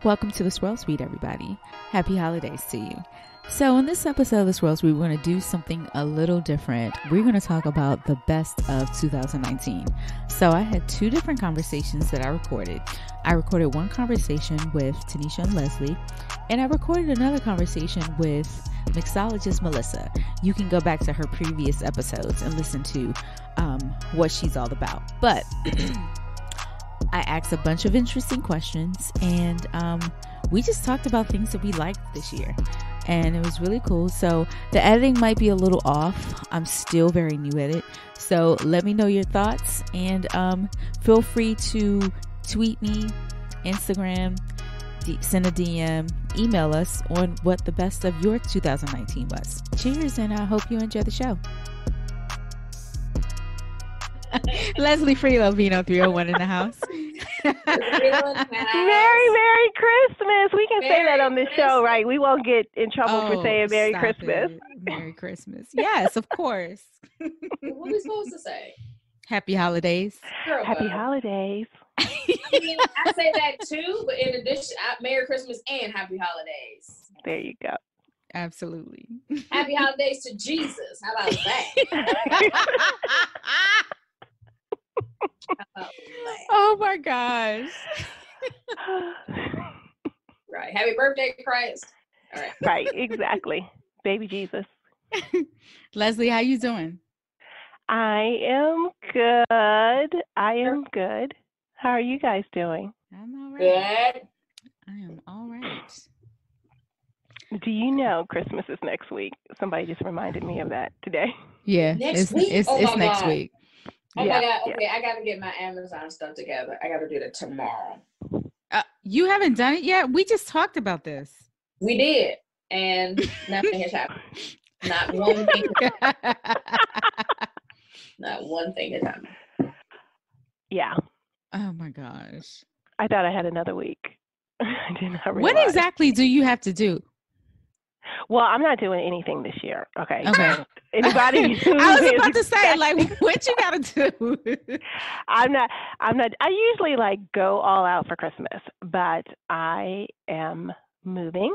Welcome to the Swirl Suite, everybody. Happy holidays to you. So in this episode of the Swirl Suite, we're going to do something a little different. We're going to talk about the best of 2019. So I had two different conversations that I recorded. I recorded one conversation with Tanisha and Leslie, and I recorded another conversation with Mixologist Melissa. You can go back to her previous episodes and listen to what she's all about. But I asked a bunch of interesting questions, and we just talked about things that we liked this year, and it was really cool. So the editing might be a little off. I'm still very new at it. So let me know your thoughts, and feel free to tweet me, Instagram, send a DM, email us on what the best of your 2019 was. Cheers, and I hope you enjoy the show. Leslie Freelo, Vino 301 in the house. Merry Christmas. We can say that on this show, right? We won't get in trouble for saying Merry Christmas. Merry Christmas. Yes, of course. What are we supposed to say? Happy holidays. Girl, Happy holidays. I mean, I say that too, but in addition, Merry Christmas and Happy Holidays. There you go. Absolutely. Happy holidays to Jesus. How about that? Oh my gosh. Right. Happy birthday, Christ. All right. Right, exactly. Baby Jesus. Leslie, how you doing? I am good. How are you guys doing? I'm all right. Good. I am all right. Do you know Christmas is next week? Somebody just reminded me of that today. Yeah, Next week? It's next week. Oh Yeah, my God. Okay, yeah. I got to get my Amazon stuff together. I got to do that tomorrow. You haven't done it yet? We just talked about this. We did. And nothing has happened. Not one thing. Not one thing has happened. Yeah. Oh my gosh. I thought I had another week. I did not realize. What exactly do you have to do? Well, I'm not doing anything this year. Okay. Okay. Anybody who I was is about to say, like, expecting- what you gotta do? I'm not, I usually like go all out for Christmas, but I am moving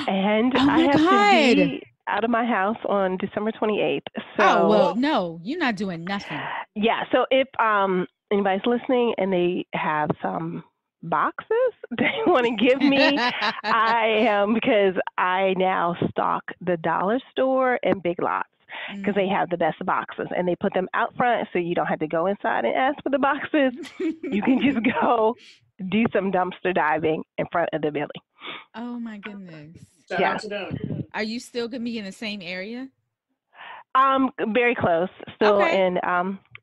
and Oh I my have God. to be out of my house on December 28th. So, Oh, well, no, you're not doing nothing. yeah. So if anybody's listening and they have some boxes they want to give me, I am, because I now stock the dollar store and Big Lots because they have the best boxes, and they put them out front so you don't have to go inside and ask for the boxes. You can just go do some dumpster diving in front of the building. Oh my goodness. Shout Yeah. out to them. Are you still gonna be in the same area? Very close, still Okay. in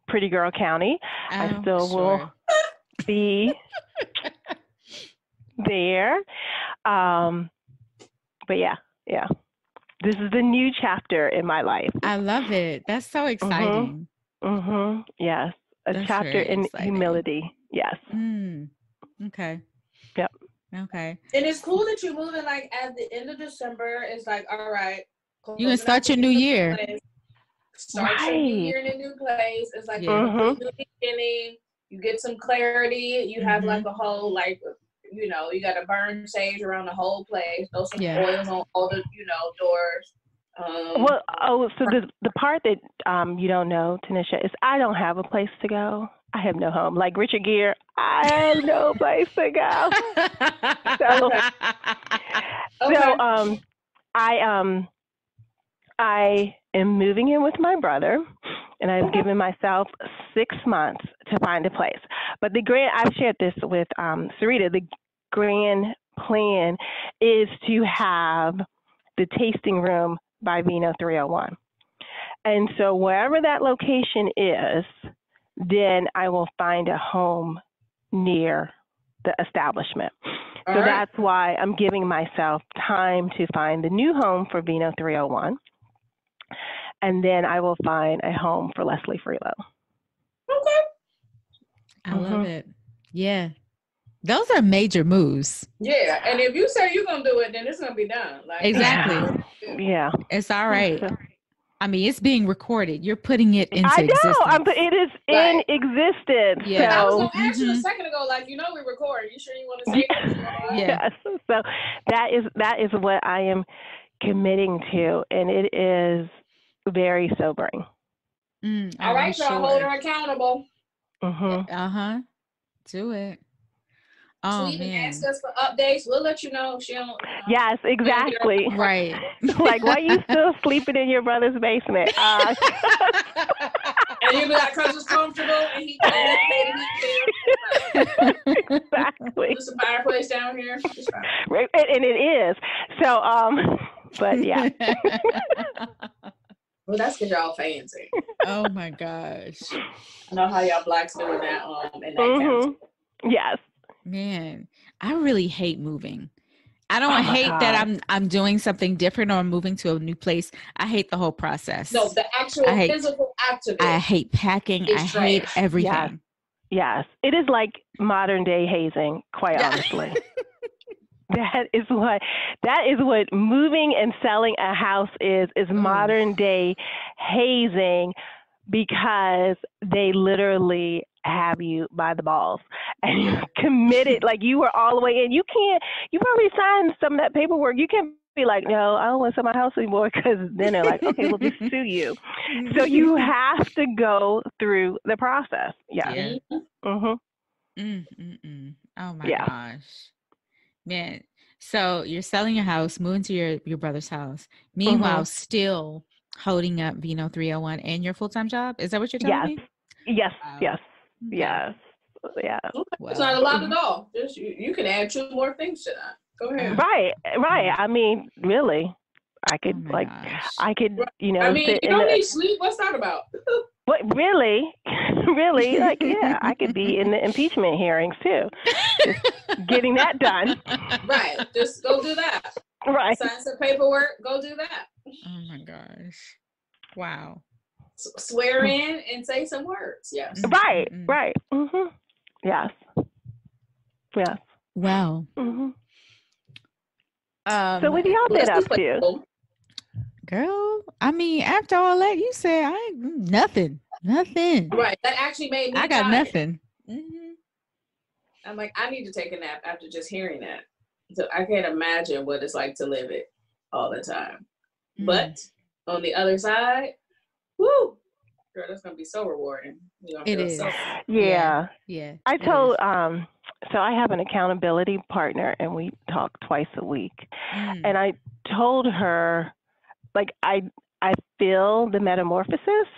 Pretty Girl County. I still will be there. But yeah. This is the new chapter in my life. I love it. That's so exciting. Yes. A That's chapter very in exciting. humility. Yes. Okay. Yep. Okay. And it's cool that you're moving like at the end of December. It's like, all right. You can start your new year. Start your new year in a new place. It's like Yeah. a new beginning. You get some clarity. You have like a whole, like, you know, you got to burn sage around the whole place. Throw some oils on all the, doors. So the part that you don't know, Tanisha, is I don't have a place to go. I have no home. Like Richard Gere, I have no place to go. I am moving in with my brother, and I've given myself 6 months to find a place. But I've shared this with Sarita, the grand plan is to have the tasting room by Vino 301. And so wherever that location is, then I will find a home near the establishment. So that's why I'm giving myself time to find the new home for Vino 301. And then I will find a home for Leslie Freelo. Okay. I love it. Yeah. Those are major moves. Yeah. And if you say you're going to do it, then it's going to be done. Like, Exactly. Yeah. It's all right. I mean, it's being recorded. You're putting it into I know. existence. It is in existence. Yeah. I was So, going to ask you a second ago, like, we record. You sure you want to say this? Yeah. Yes. So that is what I am committing to, and it is very sobering. All right, y'all, hold her accountable. Mm-hmm. Do it. Oh, Tweet man. and ask us for updates. We'll let you know if she don't. Yes, exactly. Right. Like, why are you still sleeping in your brother's basement? And you'll be like, because it's comfortable and he Exactly. There's a fireplace down here. Right, and it is. So, but yeah. Well, that's because y'all fancy. Oh my gosh. I know how y'all blacks doing that in that county. Yes. Man, I really hate moving. I don't hate that I'm doing something different or I'm moving to a new place. I hate the whole process. No, the actual physical act of it. I hate packing. I hate everything. Yes. It is like modern day hazing, quite honestly. That is what moving and selling a house is modern day hazing, because they literally have you by the balls and you're committed. Like, you were all the way in. You've already signed some of that paperwork. You can't be like, no, I don't want to sell my house anymore, because then they're like, okay, we'll just sue you. So you have to go through the process. Yeah. Oh my gosh. Man. So you're selling your house, moving to your brother's house. Meanwhile, still holding up Vino 301 and your full-time job. Is that what you're telling me? Yes. Wow. Yes. Okay. Yes. Yeah. It's not a lot at all. Just you can add 2 more things to that. Go ahead. Right. I mean, really, I could you don't need sleep. What's that about? What, really, like, yeah, I could be in the impeachment hearings too, just getting that done. Right. Just go do that. Right. Sign some paperwork. Go do that. Oh my gosh. Wow. Swear in and say some words. Yes. Right. Right. Mm-hmm. Yes. Yes. Wow. Mm-hmm. So what have y'all been up to? Girl, I mean, after all that, you said I ain't nothing. Right. That actually made me I got tired. nothing. I'm like, I need to take a nap after just hearing that. So I can't imagine what it's like to live it all the time. But on the other side, woo, girl, that's gonna be so rewarding. It is. Yeah. I told so I have an accountability partner, and we talk twice a week. And I told her, like, I feel the metamorphosis,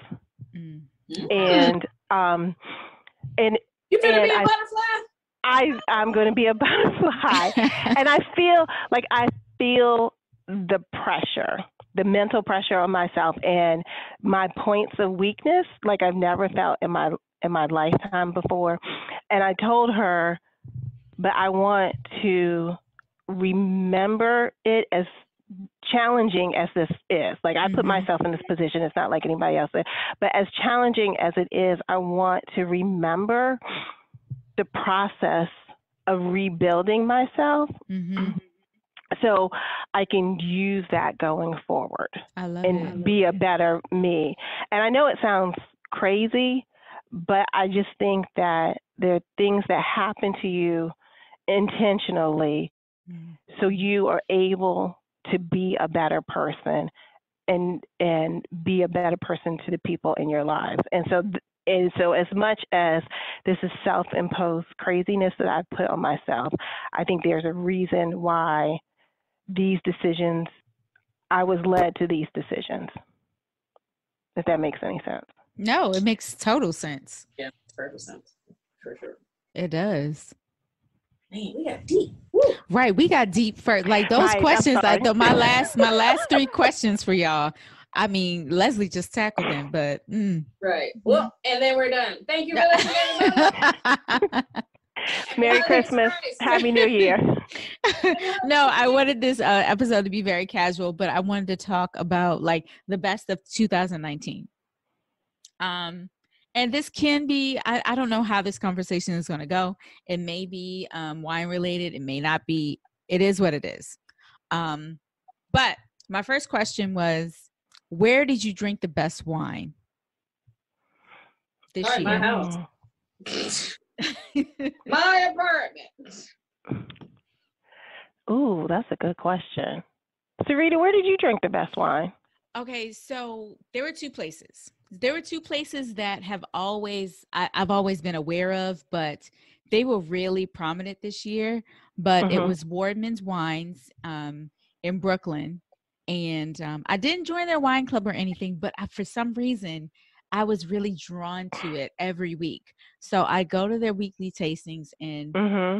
and you're gonna be a butterfly. I'm going to be a butterfly, and I feel the pressure, the mental pressure on myself, and my points of weakness like I've never felt in my lifetime before. And I told her, but I want to remember it as challenging as this is. Like, I put myself in this position. It's not like anybody else did. But as challenging as it is, I want to remember the process of rebuilding myself, so I can use that going forward and be a better me. And I know it sounds crazy, but I just think that there are things that happen to you intentionally, so you are able to be a better person and be a better person to the people in your lives. And so as much as this is self-imposed craziness that I put on myself, I think there's a reason why these decisions, I was led to these decisions, if that makes any sense. No, it makes total sense. Yeah, perfect sense. For sure. It does. Man, we got deep. Woo. Right, we got deep first. Like those questions, my last 3 questions for y'all. I mean, Leslie just tackled them, but right. Well, and then we're done. Thank you for listening. Merry Christmas. Happy New Year. No, I wanted this episode to be very casual, but I wanted to talk about like the best of 2019. And this can be, I don't know how this conversation is going to go. It may be wine related. It may not be. It is what it is. But my first question was, where did you drink the best wine this All right, year? my house. My apartment. Ooh, that's a good question. Sarita, where did you drink the best wine? Okay, so there were two places. There were two places that I've always been aware of, but they were really prominent this year. But it was Wardman's Wines in Brooklyn. And I didn't join their wine club or anything, but for some reason, I was really drawn to it every week. So I go to their weekly tastings and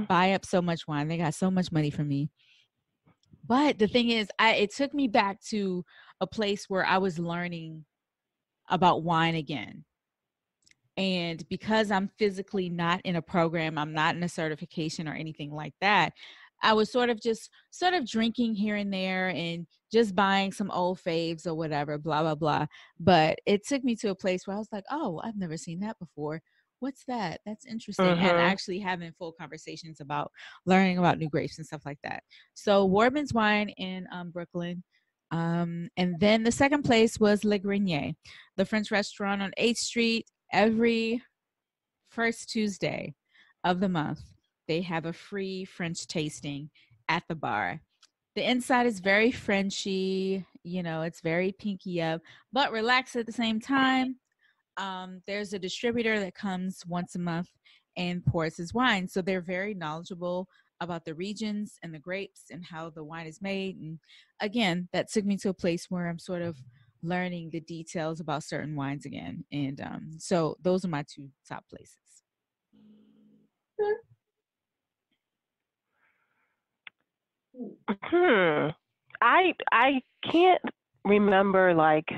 buy up so much wine. They got so much money from me. But the thing is, it took me back to a place where I was learning about wine again. And because I'm physically not in a program, I'm not in a certification or anything like that, I was sort of drinking here and there and just buying some old faves or whatever, blah, blah, blah. But it took me to a place where I was like, oh, I've never seen that before. What's that? That's interesting. And actually having full conversations about learning about new grapes and stuff like that. So Wardman's Wine in Brooklyn. And then the second place was Le Grenier, the French restaurant on 8th Street. Every first Tuesday of the month, they have a free French tasting at the bar. The inside is very Frenchy, it's very pinky up, but relaxed at the same time. There's a distributor that comes once a month and pours his wine. So they're very knowledgeable about the regions and the grapes and how the wine is made. And again, that took me to a place where I'm sort of learning the details about certain wines again. And so those are my two top places. I can't remember like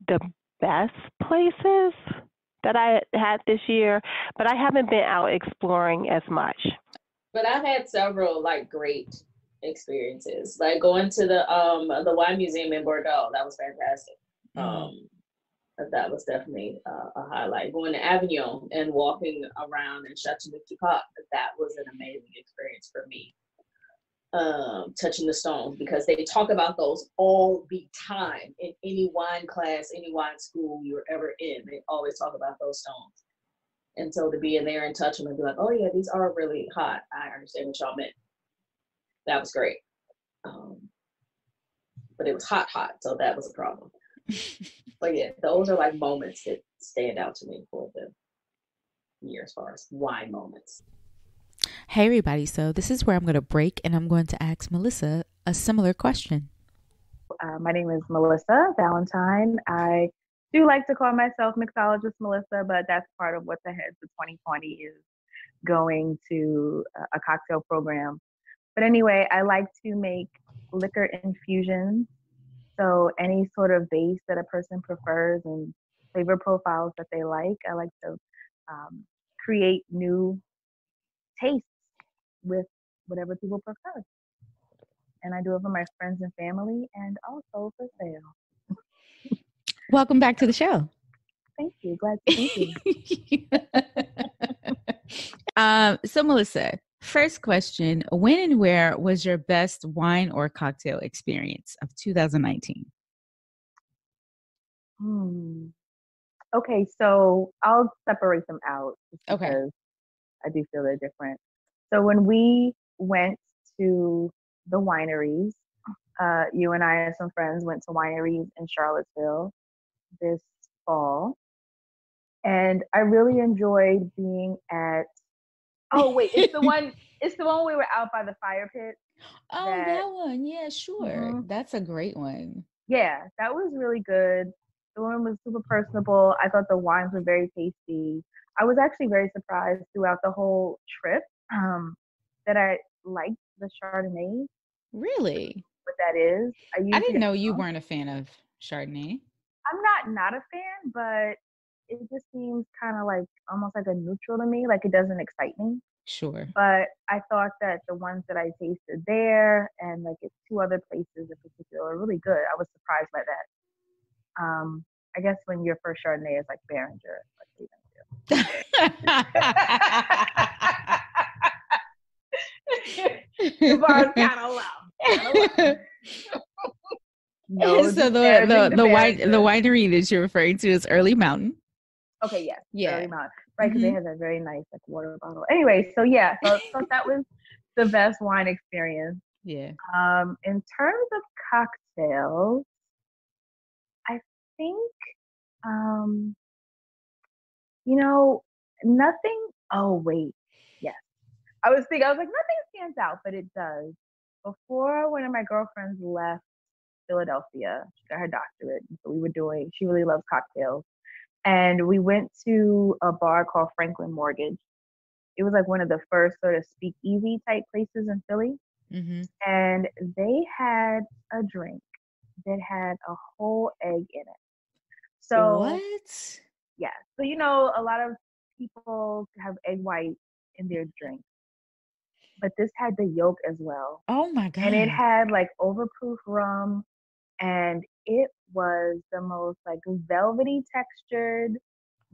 the best places that I had this year, but I haven't been out exploring as much. But I've had several like great experiences, like going to the wine museum in Bordeaux. That was fantastic. That was definitely a highlight. Going to Avignon and walking around in Chateauneuf-du-Pape, that was an amazing experience for me. Touching the stones, because they talk about those all the time in any wine class, any wine school you're ever in. They always talk about those stones. And so to be in there and touch them and be like, oh yeah, these are really hot. I understand what y'all meant. That was great. But it was hot, so that was a problem. But yeah, those are like moments that stand out to me for the year as far as wine moments. Hey everybody, so this is where I'm going to break and I'm going to ask Melissa a similar question. My name is Melissa Valentine. I do like to call myself Mixologist Melissa, but that's part of what's ahead for 2020 is going to a cocktail program. But anyway, I like to make liquor infusions. So any sort of base that a person prefers and flavor profiles that they like, I like to create new tastes with whatever people prefer. And I do it for my friends and family and also for sale. Welcome back to the show. Thank you. Glad to meet you. So Melissa, first question, when and where was your best wine or cocktail experience of 2019? Okay, so I'll separate them out because okay. I do feel they're different. So when we went to the wineries, you and I and some friends went to wineries in Charlottesville this fall. And I really enjoyed being at, it's the one we were out by the fire pit. Oh, that one. Yeah, sure. Mm-hmm. That's a great one. Yeah, that was really good. The woman was super personable. I thought the wines were very tasty. I was actually very surprised throughout the whole trip that I liked the Chardonnay. Really? What that is. I didn't know you weren't a fan of Chardonnay. I'm not a fan, but it just seems kind of like almost like a neutral to me. Like it doesn't excite me. Sure. But I thought that the ones that I tasted there and like at two other places in particular are really good. I was surprised by that. I guess when your first Chardonnay is like Behringer, the bar is kind of low. No was So disparaging the barristers. winery that you're referring to is Early Mountain. Okay, yes, Yeah. Early Mountain, right? Because they have that very nice like water bottle. Anyway, so so that was the best wine experience. Yeah. In terms of cocktails, I think, you know, nothing. Oh wait, yes. I was like, nothing stands out, but it does. Before one of my girlfriends left Philadelphia, she got her doctorate. And so she really loves cocktails. And we went to a bar called Franklin Mortgage. It was like one of the first sort of speakeasy type places in Philly. Mm-hmm. And they had a drink that had a whole egg in it. So, what? yeah. So, a lot of people have egg white in their drink, but this had the yolk as well. Oh my God. And it had like overproof rum, and it was the most like velvety textured,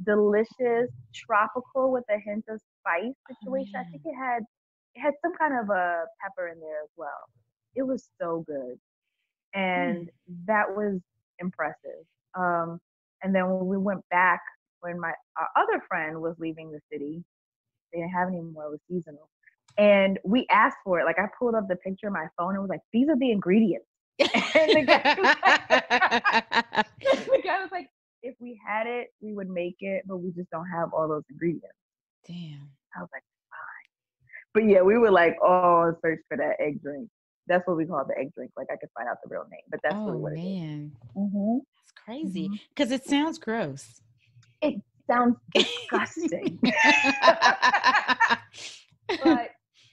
delicious, tropical with a hint of spice situation. I think it had some kind of a pepper in there as well. It was so good. And that was impressive. And then when we went back, when our other friend was leaving the city, they didn't have any more, it was seasonal. And we asked for it. Like I pulled up the picture on my phone and was like, these are the ingredients. And the guy was like, if we had it, we would make it, but we just don't have all those ingredients. Damn. I was like, fine. But yeah, we were like, search for that egg drink. That's what we call the egg drink. Like I could find out the real name, but that's really what it is. Mm-hmm. That's crazy because it sounds gross. It sounds disgusting. But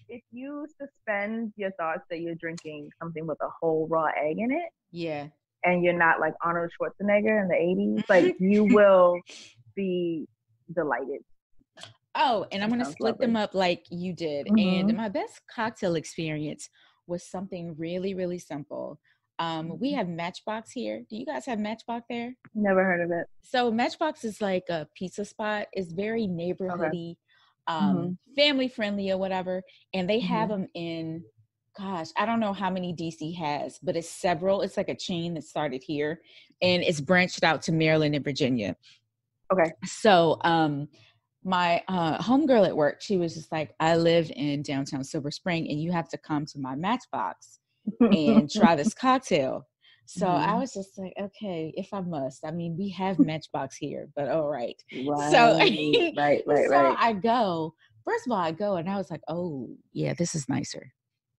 if you suspend your thoughts that you're drinking something with a whole raw egg in it, yeah, and you're not like Arnold Schwarzenegger in the 80s, like you will be delighted. Oh, and I'm going to split them up like you did. And my best cocktail experience was something really, really simple. We have Matchbox here. Do you guys have Matchbox there? Never heard of it. So Matchbox is like a pizza spot. It's very neighborhoody, family friendly or whatever. And they have them in, gosh, I don't know how many DC has, but it's several. It's like a chain that started here and it's branched out to Maryland and Virginia. Okay. So, my homegirl at work, she was just like, I live in downtown Silver Spring and you have to come to my Matchbox and try this cocktail. So I was just like, okay, if I must. I mean, we have Matchbox here, but all right. So, right. I go. First of all, I go and I was like, oh, yeah, this is nicer.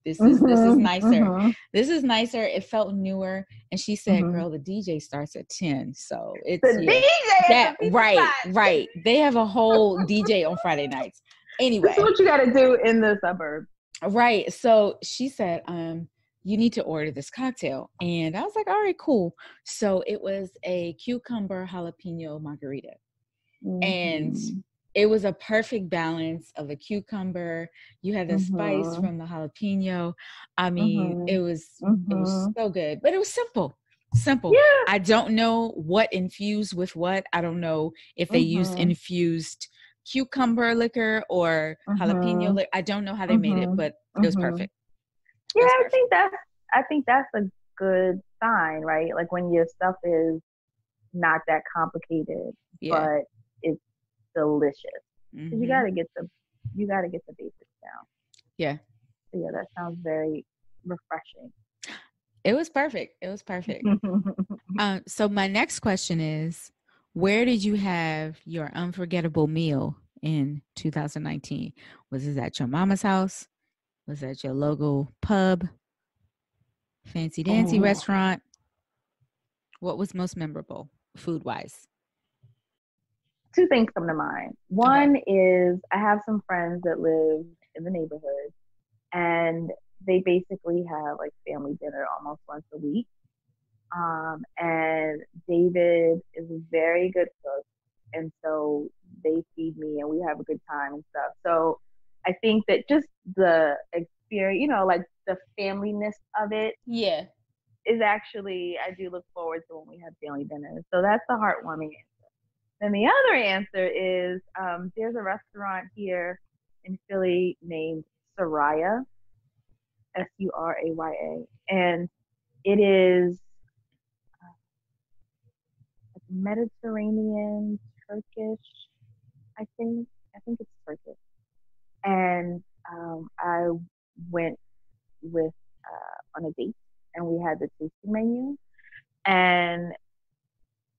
This is nicer. This is nicer. It felt newer. And she said, girl, the DJ starts at 10. So it's DJ right. They have a whole DJ on Friday nights. Anyway. This is what you got to do in the suburbs. Right. So she said, you need to order this cocktail. And I was like, all right, cool. So it was a cucumber jalapeno margarita. And it was a perfect balance of a cucumber. You had the spice from the jalapeno. I mean, it was so good, but it was simple. Yeah. I don't know what infused with what. I don't know if they used infused cucumber liquor or jalapeno liquor. I don't know how they made it, but it was perfect. Yeah, I think that's a good sign, right? Like when your stuff is not that complicated, but it's delicious. You gotta get the basics down. Yeah. So yeah, that sounds very refreshing. It was perfect. So my next question is, where did you have your unforgettable meal in 2019? Was it at your mama's house? Was it at your local pub? Fancy dancy restaurant? What was most memorable food-wise? Two things come to mind. One is I have some friends that live in the neighborhood, and they basically have like family dinner almost once a week. And David is a very good cook, and so they feed me and we have a good time and stuff. So I think that just the experience, like the familyness of it, is actually, I do look forward to when we have family dinner. So that's the heartwarming answer. Then the other answer is there's a restaurant here in Philly named Sarita, Suraya, and it is Mediterranean, Turkish, I think. I think it's Turkish. And I went with on a date, and we had the tasting menu, and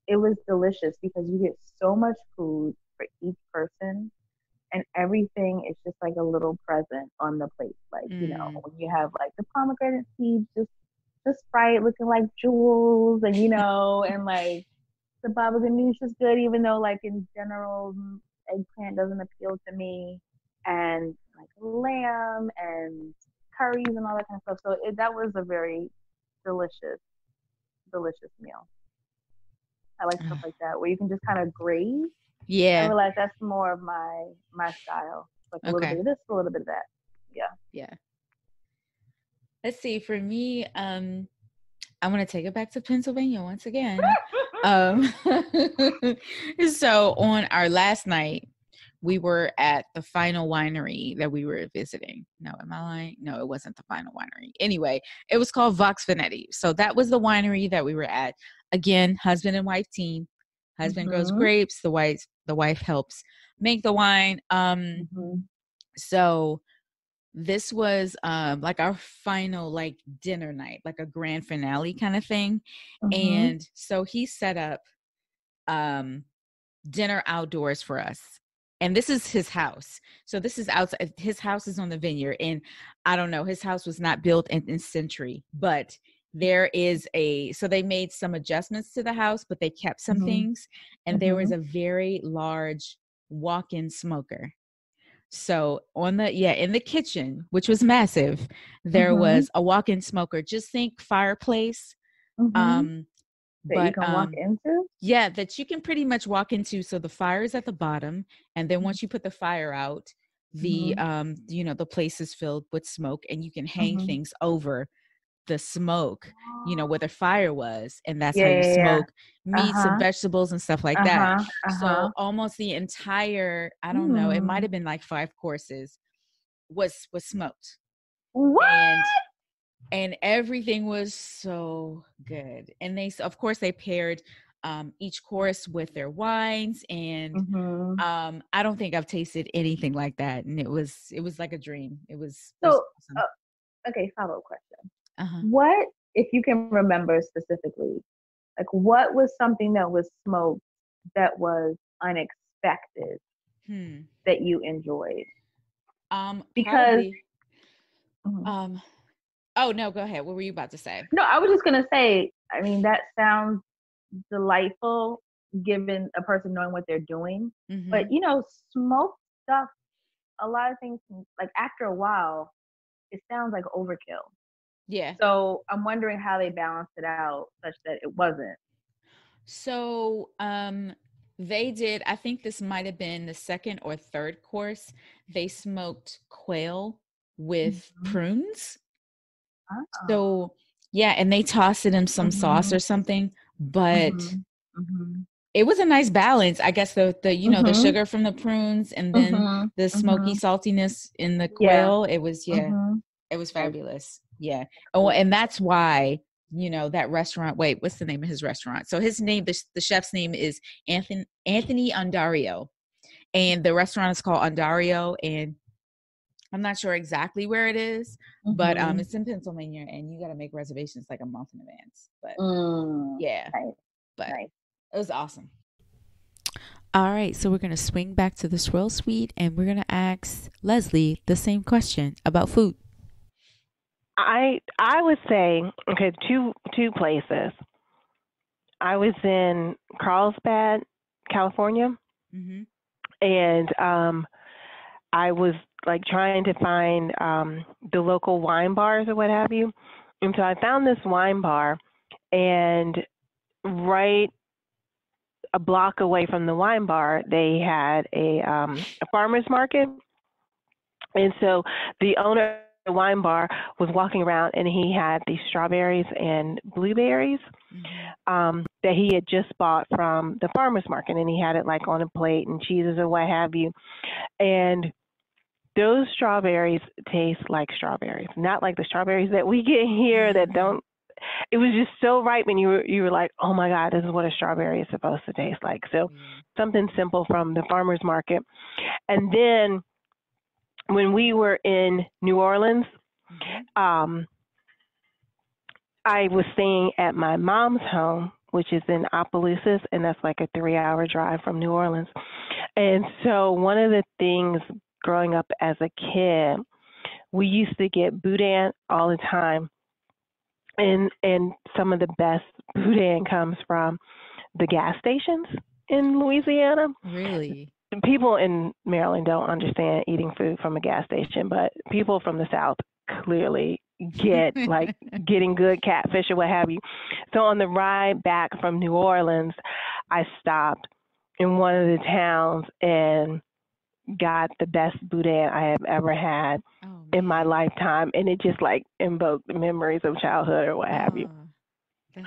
it was delicious because you get so much food for each person, and everything is just like a little present on the plate. Like, you know, when you have like the pomegranate seeds just right, looking like jewels, and you know, and like the baba ganoush is good, even though like in general eggplant doesn't appeal to me, and like lamb and curries and all that kind of stuff. So that was a very delicious, delicious meal. I like stuff like that where you can just kind of graze. I realize that's more of my style. Like a little bit of this, a little bit of that. Yeah. Yeah. Let's see. For me, I'm gonna take it back to Pennsylvania once again. So on our last night, we were at the final winery that we were visiting. No, am I lying? No, it wasn't the final winery. Anyway, it was called Vox Venetti. So that was the winery that we were at. Again, husband and wife team. Husband grows grapes. The wife helps make the wine. So this was like our final like dinner night, like a grand finale kind of thing. And so he set up dinner outdoors for us. And this is his house. So this is outside. His house is on the vineyard. And I don't know, his house was not built in century, but there is so they made some adjustments to the house, but they kept some things. And there was a very large walk-in smoker. So in the kitchen, which was massive, there was a walk-in smoker. Just think fireplace. That you can walk into? Yeah, that you can pretty much walk into. So the fire is at the bottom. And then once you put the fire out, the the place is filled with smoke, and you can hang things over the smoke, where the fire was. And that's how you smoke meats and vegetables and stuff like that. So almost the entire, I don't know, it might have been like 5 courses was smoked. What? And everything was so good. And of course they paired each course with their wines. And I don't think I've tasted anything like that. And it was like a dream. It was awesome. Okay, follow-up question. What, if you can remember specifically, like what was something that was smoked that was unexpected that you enjoyed? Because probably, oh no, go ahead. What were you about to say? No, I was just gonna say, I mean, that sounds delightful given a person knowing what they're doing. But smoked stuff, a lot of things, like after a while, it sounds like overkill. Yeah. So I'm wondering how they balanced it out such that it wasn't. So they did, I think this might have been the second or third course. They smoked quail with prunes. So yeah, and they tossed it in some sauce or something, but it was a nice balance. I guess the the sugar from the prunes, and then the smoky saltiness in the quail. It was it was fabulous. Yeah. Oh, and that's why that restaurant. Wait, what's the name of his restaurant? So his name, the chef's name is Anthony Ondario, and the restaurant is called Ondario, and I'm not sure exactly where it is, but it's in Pennsylvania, and you got to make reservations like a month in advance. But it was awesome. All right, so we're going to swing back to the Swirl Suite, and we're going to ask Leslie the same question about food. I would say, okay, two places. I was in Carlsbad, California, and I was like trying to find the local wine bars or what have you. And so I found this wine bar, and right a block away from the wine bar, they had a farmer's market. And so the owner of the wine bar was walking around, and he had these strawberries and blueberries that he had just bought from the farmer's market, and he had it like on a plate and cheeses or what have you. And those strawberries taste like strawberries, not like the strawberries that we get here that don't. it was just so ripe, and you were like, oh my God, this is what a strawberry is supposed to taste like. So something simple from the farmer's market. And then when we were in New Orleans, I was staying at my mom's home, which is in Opelousas, and that's like a 3-hour drive from New Orleans. And so one of the things growing up as a kid, we used to get boudin all the time. And some of the best boudin comes from the gas stations in Louisiana. Really? People in Maryland don't understand eating food from a gas station, but people from the South clearly get like getting good catfish or what have you. So on the ride back from New Orleans, I stopped in one of the towns and got the best boudin I have ever had in my lifetime, and it just like invoked memories of childhood or what have you.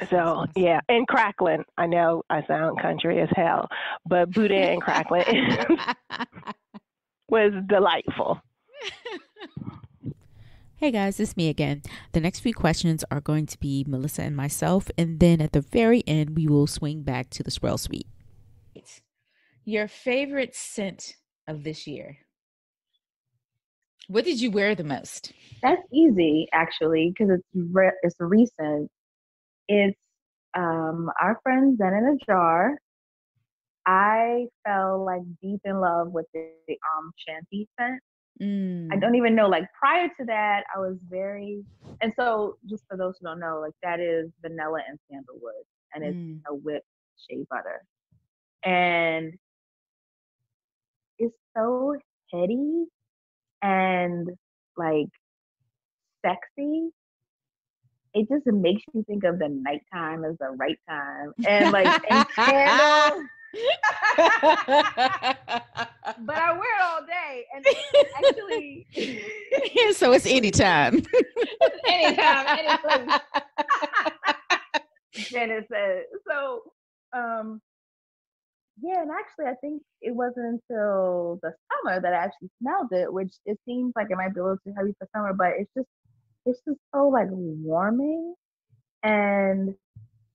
So awesome. Yeah, and crackling. I know I sound country as hell, but boudin and crackling was delightful. Hey guys, it's me again. The next few questions are going to be Melissa and myself, and then at the very end, we will swing back to the Swirl Suite. Your favorite scent of this year? What did you wear the most? That's easy, actually, because it's recent. It's our friend Zen in a Jar. I fell like deep in love with the Shanty scent. I don't even know, like prior to that, I was and so just for those who don't know, like that is vanilla and sandalwood, and it's a whipped shea butter. And it's so heady and like sexy. It just makes you think of the nighttime as the right time, and like and candles. But I wear it all day, and actually, so it's anytime. It's anytime, any place. Janet said so. Yeah, and actually, I think it wasn't until the summer that I actually smelled it, which it seems like it might be a little too heavy for summer, but it's just so like warming. And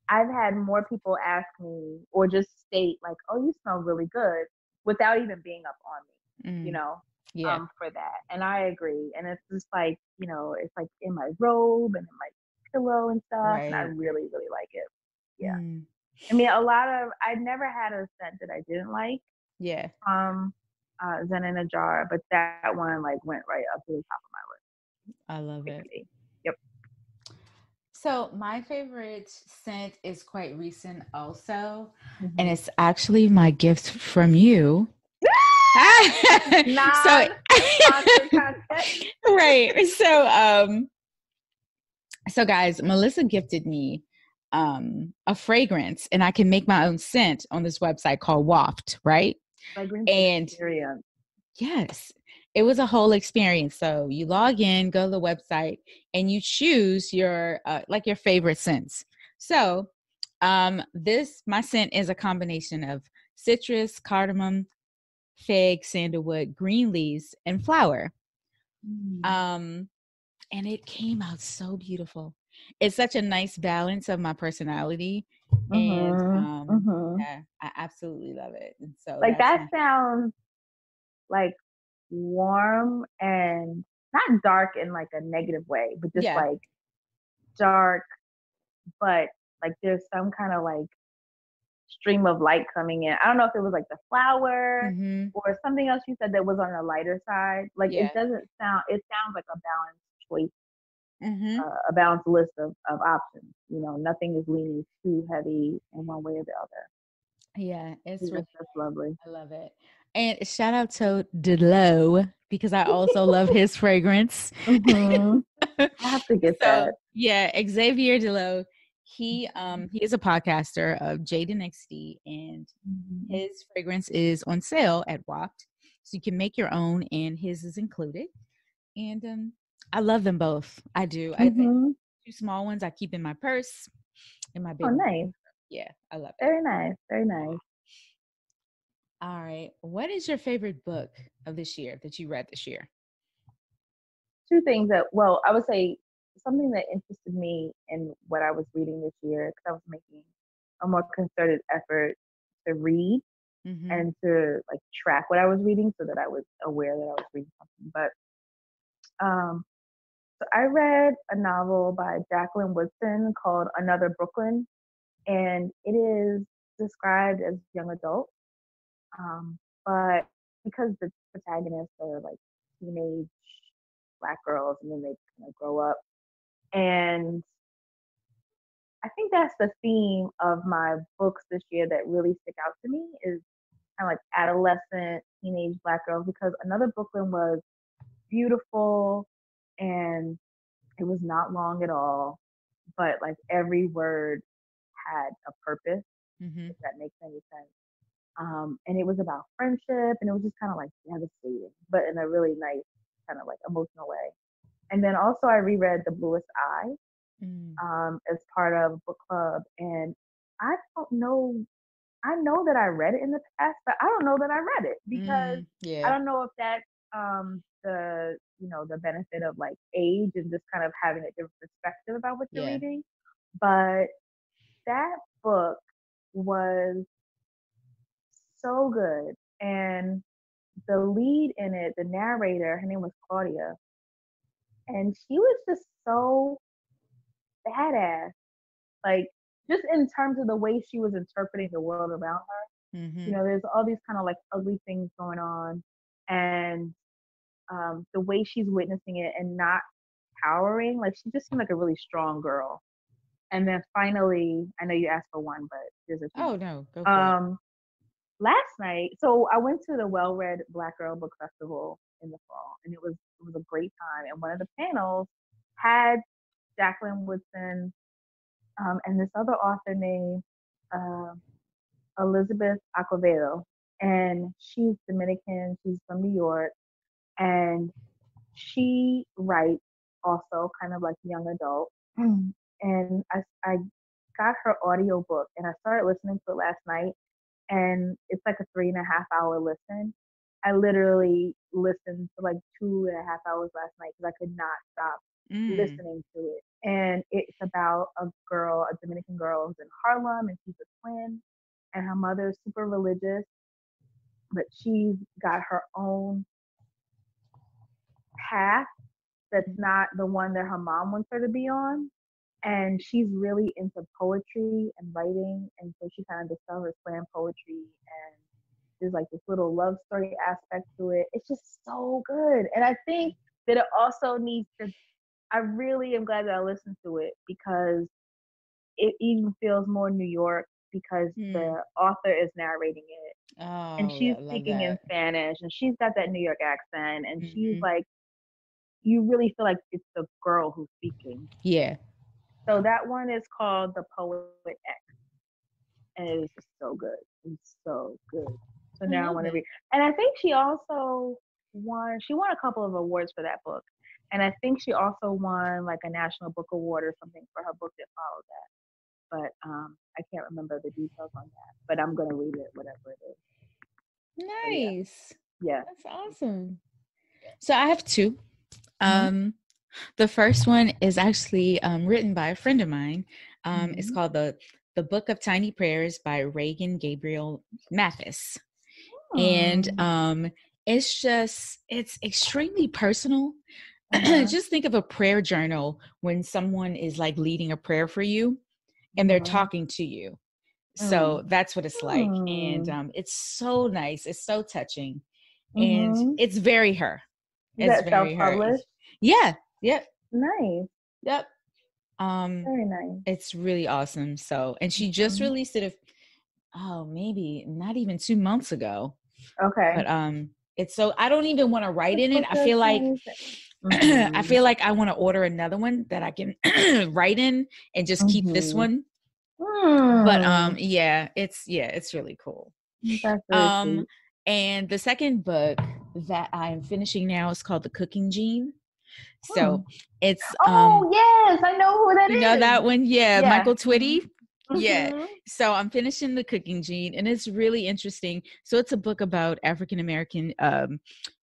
I've had more people ask me or just state like, "Oh, you smell really good," without even being up on me, for that. And I agree. And it's just like, it's like in my robe and in my pillow and stuff. Right. And I really, really like it. Yeah. I mean, I'd never had a scent that I didn't like. Yeah. Zen in a Jar, but that one like went right up to the top of my list. I love it. Yep. So my favorite scent is quite recent also, and it's actually my gift from you. Right. So guys, Melissa gifted me a fragrance, and I can make my own scent on this website called Waft, right? Fragrance experience. Yes, it was a whole experience. So you log in, go to the website, and you choose your your favorite scents. So my scent is a combination of citrus, cardamom, fig, sandalwood, green leaves, and flower. And it came out so beautiful. It's such a nice balance of my personality, and yeah, I absolutely love it. And so like that sounds like warm and not dark in like a negative way, but just like dark, but like there's some kind of like stream of light coming in. I don't know if it was like the flower or something else you said that was on the lighter side. Like it sounds like a balanced choice. A balanced list of options. Nothing is leaning too heavy in one way or the other. Yeah, it's that's lovely. I love it. And shout out to Delo, because I also love his fragrance. I have to get that. Yeah, Xavier Delo. He is a podcaster of Jaden XD, and his fragrance is on sale at Waft, so you can make your own, and his is included. And I love them both. I do. I have 2 small ones I keep in my purse, in my big one. Nice. Yeah, I love it. Very nice. Very nice. All right. What is your favorite book of this year that you read this year? 2 things I would say something that interested me in what I was reading this year, because I was making a more concerted effort to read and to like track what I was reading so that I was aware that I was reading something. But so I read a novel by Jacqueline Woodson called Another Brooklyn, and it is described as young adult. But because the protagonists are like teenage Black girls and then they kind of grow up. And I think that's the theme of my books this year that really stick out to me is kind of like adolescent, teenage Black girls, because Another Brooklyn was beautiful and it was not long at all, but like every word had a purpose, if that makes any sense. And it was about friendship, and it was just kind of like devastating, but in a really nice kind of like emotional way. And then also I reread The Bluest Eye as part of a book club, and I don't know. I know that I read it in the past, but I don't know that I read it because I don't know if that's the the benefit of like age and just kind of having a different perspective about what you're reading. But that book was so good, and the lead in it, the narrator, her name was Claudia, and she was just so badass, like just in terms of the way she was interpreting the world around her. There's all these kind of like ugly things going on, and the way she's witnessing it and not cowering, like she just seemed like a really strong girl. And then finally, I know you asked for one, but there's a few. Oh no, go for it. Last night, so I went to the Well-Read Black Girl Book Festival in the fall, and it was a great time. And one of the panels had Jacqueline Woodson and this other author named Elizabeth Acevedo, and she's Dominican. She's from New York, and she writes also kind of like young adult. And I got her audio book, and I started listening to it last night. And it's like a 3.5-hour listen. I literally listened for like 2.5 hours last night because I could not stop listening to it. And it's about a Dominican girl who's in Harlem, and she's a twin, and her mother is super religious, but she's got her own path that's not the one that her mom wants her to be on. And she's really into poetry and writing, and so she kind of discovers slam poetry, and there's like this little love story aspect to it. It's just so good, and I think that it also needs to. I really am glad that I listened to it because it even feels more New York because the author is narrating it, and she's speaking in Spanish, and she's got that New York accent, and she's like, you really feel like it's the girl who's speaking. Yeah. So that one is called The Poet X, and it is just so good. It's so good. So now I want to read. And I think she also won a couple of awards for that book. And I think she also won like a National Book Award or something for her book that followed that. But I can't remember the details on that. But I'm going to read it, whatever it is. Nice. So, yeah. That's awesome. So I have two. The first one is actually written by a friend of mine. It's called the Book of Tiny Prayers by Reagan Gabriel Mathis. And it's extremely personal. Just think of a prayer journal when someone is like leading a prayer for you and they're talking to you. So that's what it's like. And it's so nice. It's so touching. And it's very her. It's that very self-published? Yeah. Yep. Nice. Yep. Very nice. It's really awesome. So, and she just released it maybe not even 2 months ago. Okay. But it's so I don't even want to write in it. I feel like I feel like I want to order another one that I can write in and just keep this one. But yeah, it's really cool. That's really sweet. And the second book that I'm finishing now is called The Cooking Gene. So it's yes, I know who that is. You know that one? Yeah. Michael Twitty. Yeah. So I'm finishing The Cooking Gene, and it's really interesting. So it's a book about African American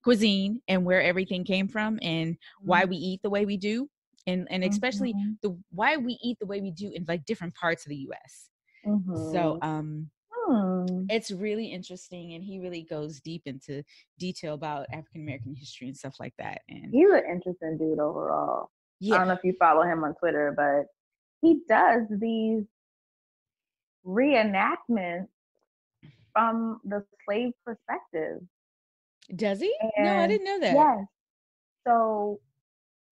cuisine and where everything came from and why we eat the way we do. and especially the why we eat the way we do in like different parts of the US. So it's really interesting, and he really goes deep into detail about African American history and stuff like that. And he's an interesting dude overall. yeah. I don't know if you follow him on Twitter, but he does these reenactments from the slave perspective. Does he? And no, I didn't know that. Yes. So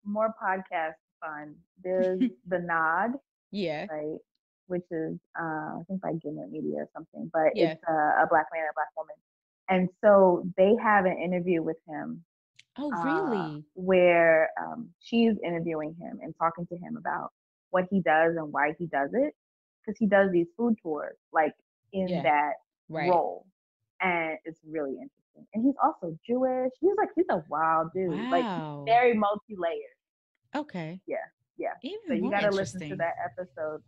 more podcast fun. There's The Nod, Yeah. right? Which is I think by Gimlet Media or something, but Yeah. it's a black man and a black woman. And so they have an interview with him. Oh, really? Where she's interviewing him and talking to him about what he does and why he does it. Because he does these food tours, like in that role. And it's really interesting. And he's also Jewish. He's a wild dude. Wow. Like very multi-layered. Okay. Yeah. Yeah. Even so you more gotta listen to that episode.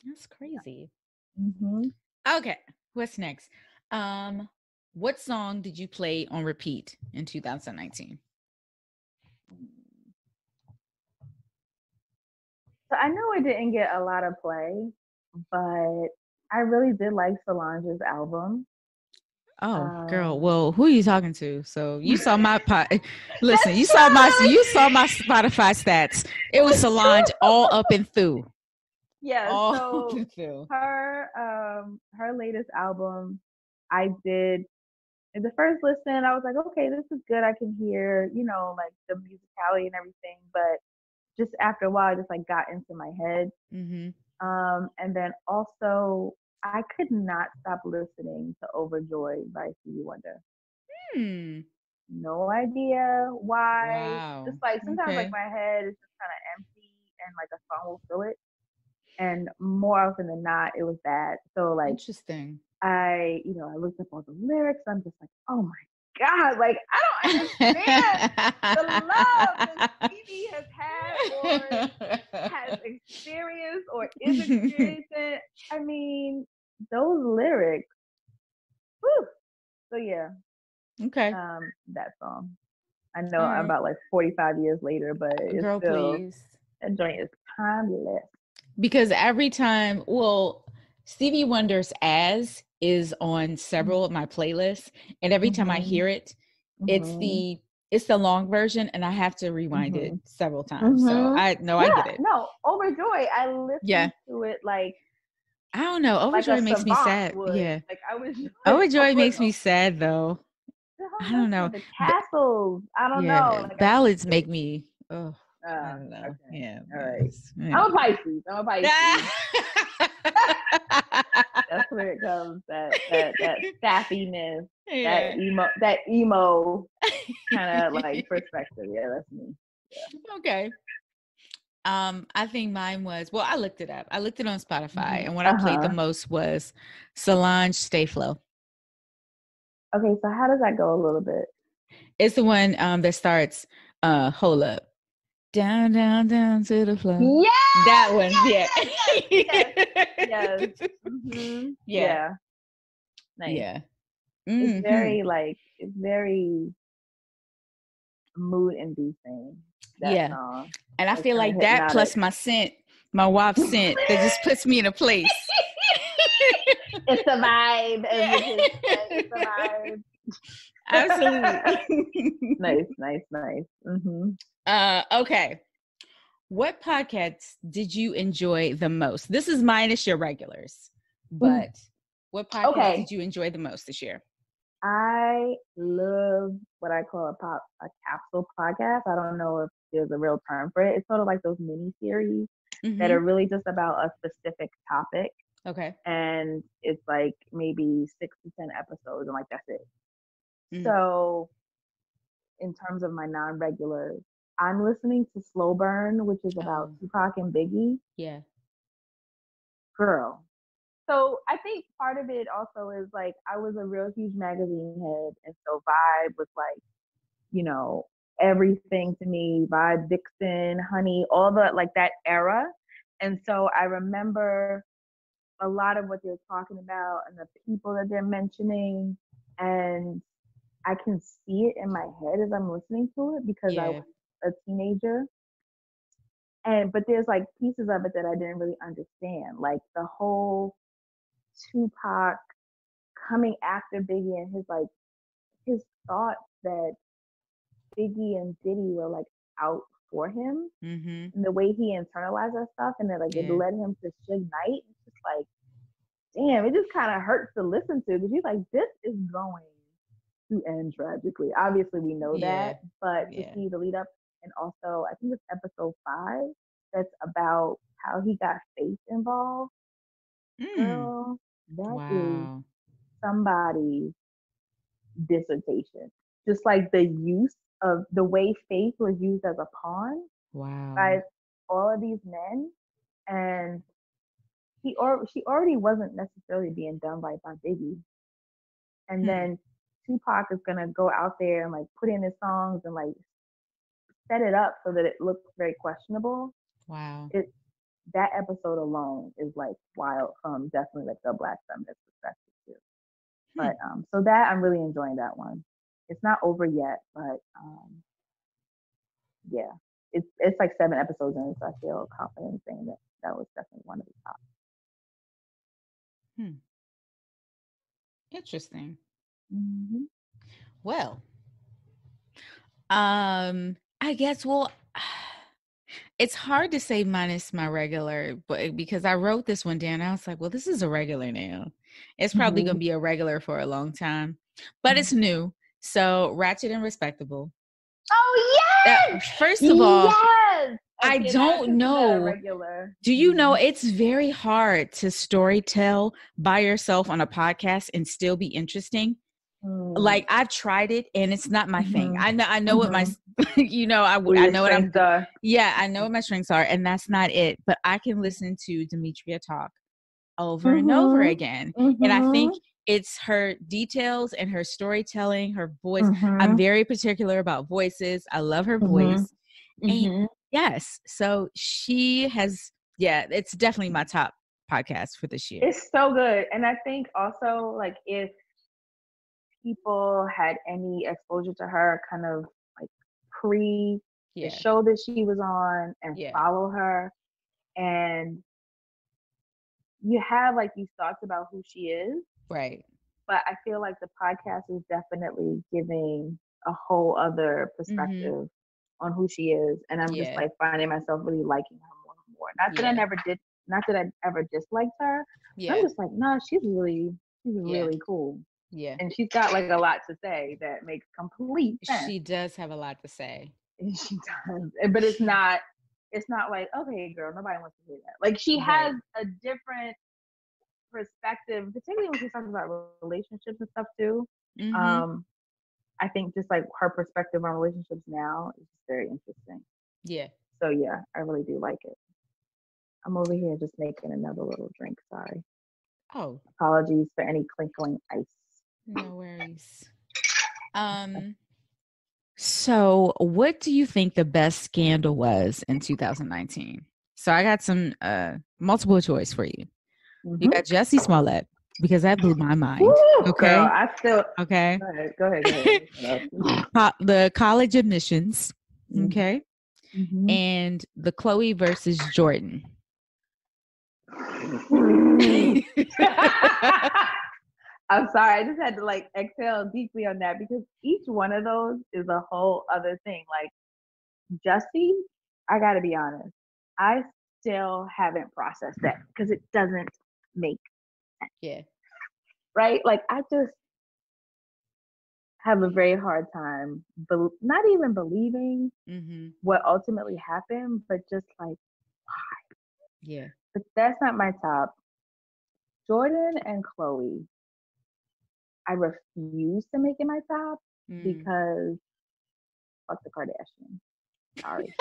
That's crazy. Yeah. Okay. What's next? What song did you play on repeat in 2019? So I know it didn't get a lot of play, but I really did like Solange's album. Oh, girl. Well, who are you talking to? So you saw my listen, you saw my Spotify stats. It was Solange all up and through. Yeah, all so up and through. her latest album, I did in the first listen, I was like, okay, this is good. I can hear, like the musicality and everything, but just after a while, it just like got into my head. And then also, I could not stop listening to Overjoyed by Stevie Wonder. No idea why. Wow. Just like sometimes like my head is just kind of empty and like a song will fill it. And more often than not, it was that. So like interesting. I looked up all the lyrics. I'm just like, oh my God, like I don't understand the love that Stevie has had or has experienced or is experiencing. I mean, those lyrics. Whew. So yeah. Okay. That song. I know I'm about like 45 years later, but it's girl, still, please. That joint is timeless. Because every time, Stevie Wonder's As is on several of my playlists, and every time I hear it, it's the long version, and I have to rewind it several times. So I get it. No, Overjoyed. I listened to it like I don't know. Overjoyed like makes me sad. Would. Yeah, like I was. Overjoyed makes me sad though. I don't know. The castles. I don't know. Like, ballads make me. Oh, I don't know. Okay. Yeah. All right. Yeah. I'm a Pisces. That's where it comes. That sapiness. Yeah. That emo kind of like perspective. Yeah, that's me. Yeah. Okay. I think mine was, I looked it up. I looked it on Spotify, and what I played the most was Solange Stay Flow. Okay, so how does that go a little bit? It's the one that starts hold up. Down, down, down to the floor. Yeah. That one. Yes. Yeah. Nice. Yeah. It's very mood inducing. That song. And I feel like that plus my scent, my wife's scent, that just puts me in a place. It's a vibe. It's a vibe. Absolutely. Nice. Okay. What podcasts did you enjoy the most? This is minus your regulars, but what podcast did you enjoy the most this year? I love what I call a capsule podcast. I don't know if there's a real term for it. It's sort of like those mini series that are really just about a specific topic. Okay. And it's like maybe 6 to 10 episodes, and like that's it. So in terms of my non-regulars, I'm listening to Slow Burn, which is about Tupac and Biggie. Yeah. Girl. So I think part of it also is like I was a real huge magazine head, and so Vibe was like, everything to me. Vibe, Vixen, Honey, all the like that era. And so I remember a lot of what they're talking about and the people that they're mentioning, and I can see it in my head as I'm listening to it because I was a teenager. But there's like pieces of it that I didn't really understand, like the whole Tupac coming after Biggie and his thoughts that Biggie and Diddy were like out for him, and the way he internalized that stuff, and then like it led him to Suge Knight. It's just like, damn, it just kind of hurts to listen to, because you're like, this is going to end tragically. Obviously, we know that, but to see the lead up, and also I think it's episode 5 that's about how he got Faith involved. Girl, that is somebody's dissertation. Just like the use of the way Faith was used as a pawn by all of these men, and she already wasn't necessarily being done right by Biggie, and then Tupac is gonna go out there and like put in his songs and like set it up so that it looks very questionable. That episode alone is like wild from definitely like the Black feminist perspective too. But so that I'm really enjoying that one. It's not over yet, but yeah, it's like 7 episodes in, so I feel confident saying that that was definitely one of the top. Interesting. Mm-hmm. Well, I guess, it's hard to say minus my regular, but because I wrote this one down, I was like, well, this is a regular now. It's probably going to be a regular for a long time, but it's new. So Ratchet and Respectable. Oh, yes! First of all, yes! I don't know. Do you know it's very hard to storytell by yourself on a podcast and still be interesting? Like, I've tried it and it's not my thing. I know what my, I know what I know what my strengths are, and that's not it. But I can listen to Demetria talk over and over again. And I think it's her details and her storytelling, her voice. I'm very particular about voices. I love her voice. And yes, so she has, it's definitely my top podcast for this year. It's so good. And I think also, like, if people had any exposure to her kind of like pre the show that she was on, and follow her, and you have like these thoughts about who she is, right? But I feel like the podcast is definitely giving a whole other perspective on who she is, and I'm just like finding myself really liking her more and more. Not that I ever disliked her. I'm just like, no, she's really cool. Yeah. And she's got like a lot to say that makes complete sense. She does have a lot to say. She does. But it's not like, okay, girl, nobody wants to hear that. Like, she has a different perspective, particularly when she's talking about relationships and stuff too. I think just like her perspective on relationships now is just very interesting. Yeah. So yeah, I really do like it. I'm over here just making another little drink. Sorry. Oh. Apologies for any crinkling ice. No worries. So what do you think the best scandal was in 2019? So I got some multiple choice for you. You got Jussie Smollett, because that blew my mind. Ooh, okay. Girl, I still okay. Go ahead. The college admissions. Okay. And the Chloe versus Jordan. I'm sorry, I just had to like exhale deeply on that, because each one of those is a whole other thing. Like, Jussie, I gotta be honest, I still haven't processed that, because it doesn't make sense. Yeah. Right? Like, I just have a very hard time, not even believing what ultimately happened, but just like, why? Yeah. But that's not my top. Jordan and Chloe, I refuse to make it my top, because fuck the Kardashians. Sorry.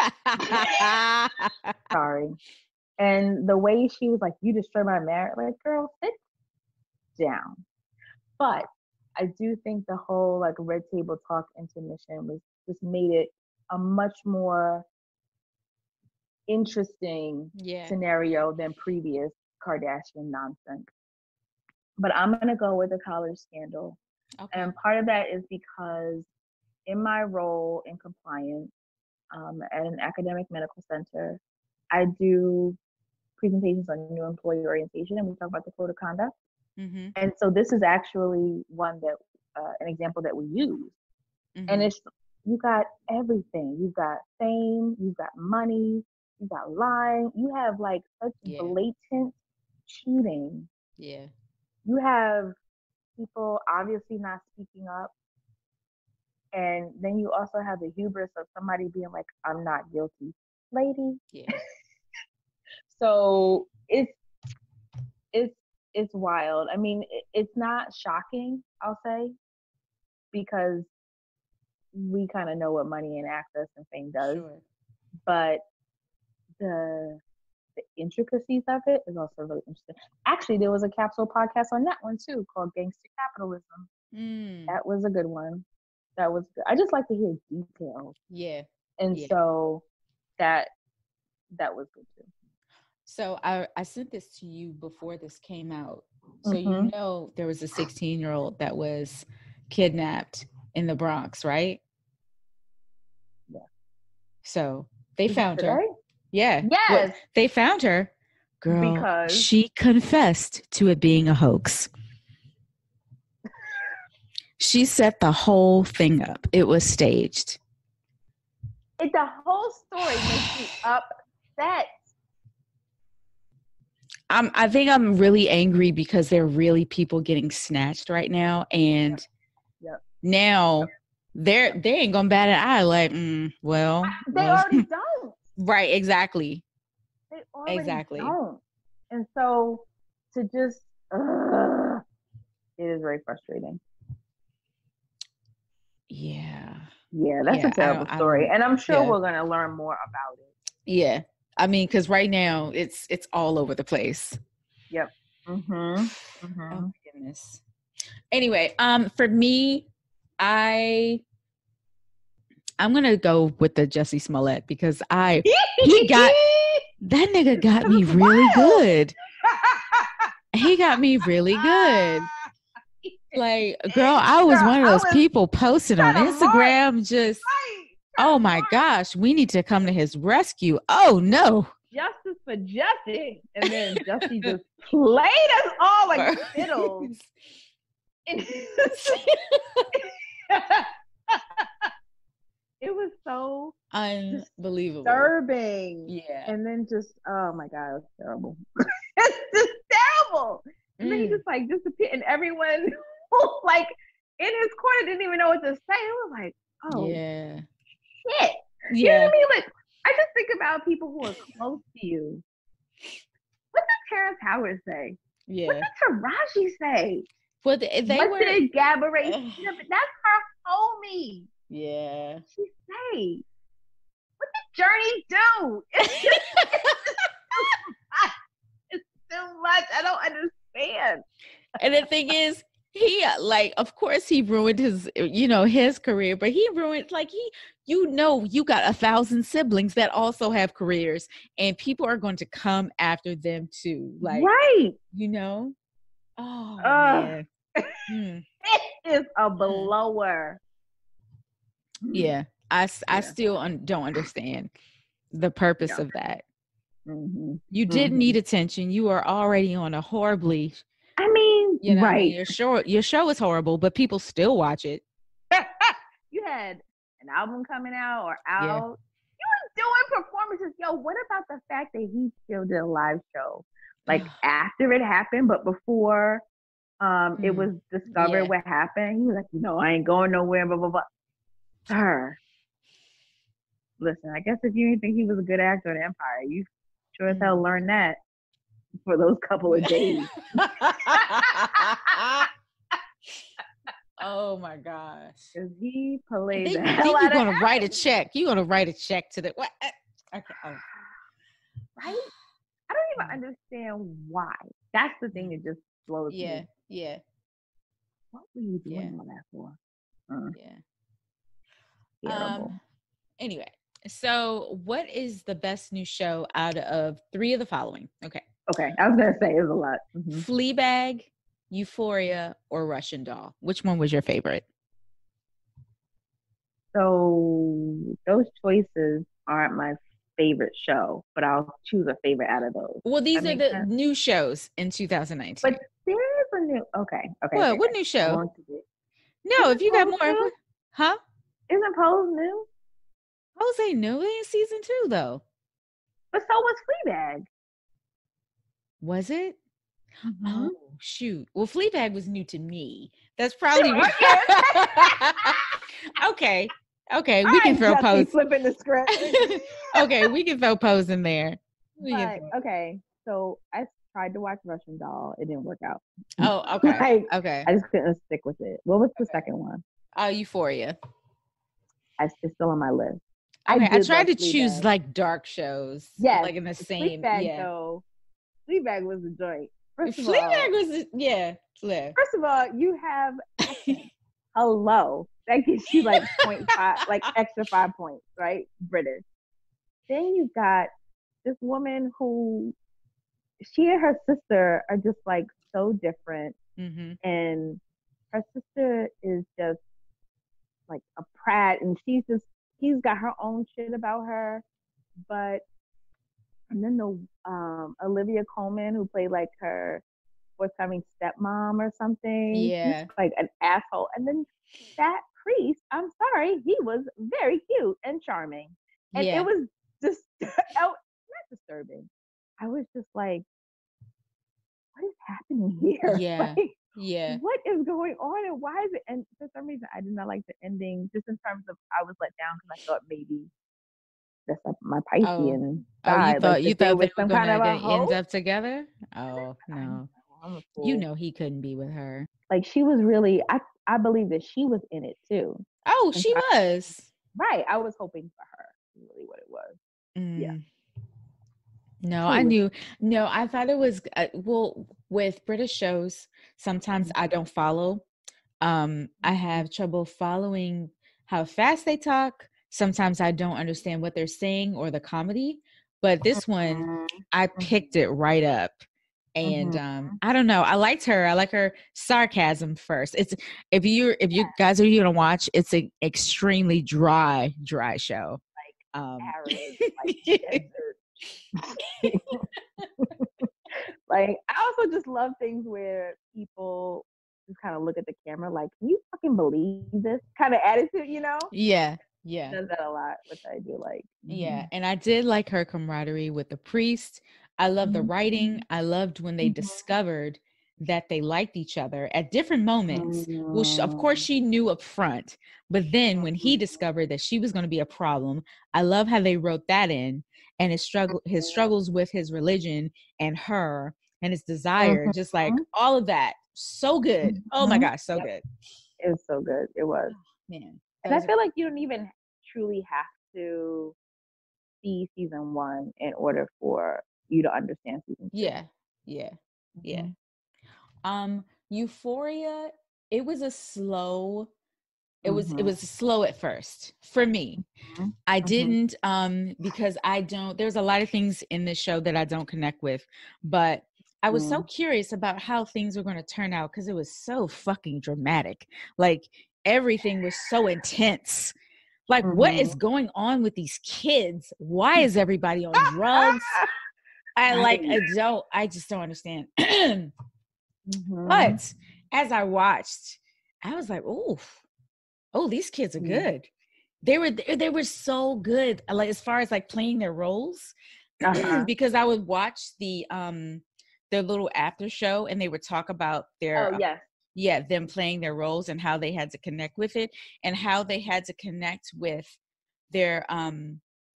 Sorry. And the way she was like, you destroyed my marriage, like, girl, sit down. But I do think the whole like Red Table Talk intermission was just made it a much more interesting scenario than previous Kardashian nonsense. But I'm gonna go with the college scandal. Okay. And part of that is because in my role in compliance at an academic medical center, I do presentations on new employee orientation, and we talk about the code of conduct. Mm-hmm. And so this is actually one that an example that we use. Mm-hmm. And it's, you got everything. You got fame, you got money, you got lying, you have like such blatant cheating. Yeah. You have people obviously not speaking up. And then you also have the hubris of somebody being like, I'm not guilty, lady. Yeah. So it's wild. I mean, it's not shocking, I'll say, because we kind of know what money and access and fame does. Sure. But the intricacies of it is also really interesting. Actually, there was a capsule podcast on that one too called Gangster Capitalism. That was a good one. That was good. I just like to hear details. Yeah. And so that was good too. So I sent this to you before this came out. So you know there was a 16-year-old that was kidnapped in the Bronx, right? Yeah. So they found her. Right? Yeah. Yes. Well, they found her. Girl, because she confessed to it being a hoax. She set the whole thing up. It was staged. The whole story makes me upset. I think I'm really angry because there are really people getting snatched right now, and now they ain't gonna bat an eye. Like, well, they already don't. Right? Exactly. They already don't. And so to just, it is very frustrating. Yeah. Yeah, that's a terrible story, and I'm sure we're gonna learn more about it. Yeah. I mean, because right now it's all over the place. Yep. Oh my goodness. Anyway, for me, I'm gonna go with the Jussie Smollett because that nigga got me really good. He got me really good. Like, girl, I was one of those people posting on Instagram oh my gosh, we need to come to his rescue. Oh no. Justice for Jussie. And then Jussie just played us all like fiddles. It was so unbelievable. Disturbing. Yeah. And then just, oh my God, it was terrible. It's just terrible. And then he just like disappeared, and everyone like in his corner didn't even know what to say. It was like, oh yeah. Shit. Yeah. You know what I mean? Like, I just think about people who are close to you. What did Terrence Howard say? Yeah. What did Taraji say? Well, what did Gabourey? That's her homie. Yeah. She say, what did Journey do? It's too much. I don't understand. And the thing is, he of course he ruined his career, but he ruined you got 1,000 siblings that also have careers, and people are going to come after them too. Right. Oh man. It is a blower. Yeah. I still don't understand the purpose of that. You didn't need attention. You are already on a horribly right. Your show is horrible, but people still watch it. You had an album coming out or out. Yeah. You were doing performances. Yo, what about the fact that he still did a live show? Like after it happened, but before it was discovered what happened. He was like, I ain't going nowhere, blah, blah, blah. Sir. Listen, I guess if you didn't think he was a good actor in Empire, you sure as hell learned that for those couple of days. Oh my gosh. Because he played the hell out you're going to write a check. You're going to write a check to the... What? Okay. Oh. Right? I don't even understand why. That's the thing that just blows me. Yeah. What were you doing all that for? Yeah. Terrible. Anyway, so what is the best new show out of 3 of the following? Okay. I was going to say, it's a lot. Fleabag, Euphoria, or Russian Doll? Which one was your favorite? So those choices aren't my favorite show, but I'll choose a favorite out of those. Well, these that are the sense? new shows in 2019. But there is a new. Okay. What new show? No, Isn't if you got Pose more, new? huh? Isn't Pose new? Pose ain't new. They in season 2 though. But so was Fleabag. Was it? Mm-hmm. Oh shoot! Well, Fleabag was new to me. That's probably okay. We can throw Pose. Flipping the script. Okay, we can throw Pose in there. Okay, so I tried to watch Russian Doll. It didn't work out. Oh, okay. Okay. I just couldn't stick with it. What was the second one? Euphoria. It's still on my list. Okay, I tried to choose like dark shows. Yeah, like in the same. Fleabag, though. Fleabag was the joint. Fleabag was Flair. First of all, you have hello. That gives you like 0.5, like extra 5 points, right? British. Then you got this woman who she and her sister are just like so different. Mm-hmm. And her sister is just like a prat, and she's got her own shit about her. And then the Olivia Colman, who played like her forthcoming stepmom or something. Yeah. She's like an asshole. And then that priest, I'm sorry, he was very cute and charming. And it was just not disturbing. I was just like, what is happening here? Yeah. Like, what is going on, and why is it? And for some reason, I did not like the ending, just in terms of I was let down because I thought maybe that's like my Piscean side. You thought they were some going kind of to end up together? Oh no. You know he couldn't be with her. Like, she was really, I believe that she was in it too. Oh, she was. Right. I was hoping for her, really what it was. Yeah. No, I knew. No, I thought it was, well, with British shows, sometimes I don't follow. I have trouble following how fast they talk. Sometimes I don't understand what they're saying or the comedy. But this one, I picked it right up. And I don't know. I liked her. I like her sarcasm first. It's if you guys are gonna watch, it's an extremely dry show. Like arid, like desert. Like, I also just love things where people just kind of look at the camera like, can you fucking believe this kind of attitude, you know? Yeah. Does that a lot, which I do like. Yeah, and I did like her camaraderie with the priest. I love the writing. I loved when they discovered that they liked each other at different moments. Well, of course, she knew up front, but then when he discovered that she was going to be a problem, I love how they wrote that in, and his struggles with his religion and her and his desire, just like all of that. So good. Oh my gosh, so good. It was so good. It was. Man. And I feel like you don't even truly have to see season 1 in order for you to understand season 2. Yeah. Euphoria, it was slow at first for me. I didn't because there's a lot of things in this show that I don't connect with, but I was so curious about how things were going to turn out because it was so fucking dramatic. Like, everything was so intense. Like, what is going on with these kids? Why is everybody on drugs? I just don't understand. But as I watched, I was like, oh, these kids are good. They were so good. Like, as far as like playing their roles, because I would watch their little after show, and they would talk about their them playing their roles and how they had to connect with it and how they had to connect with their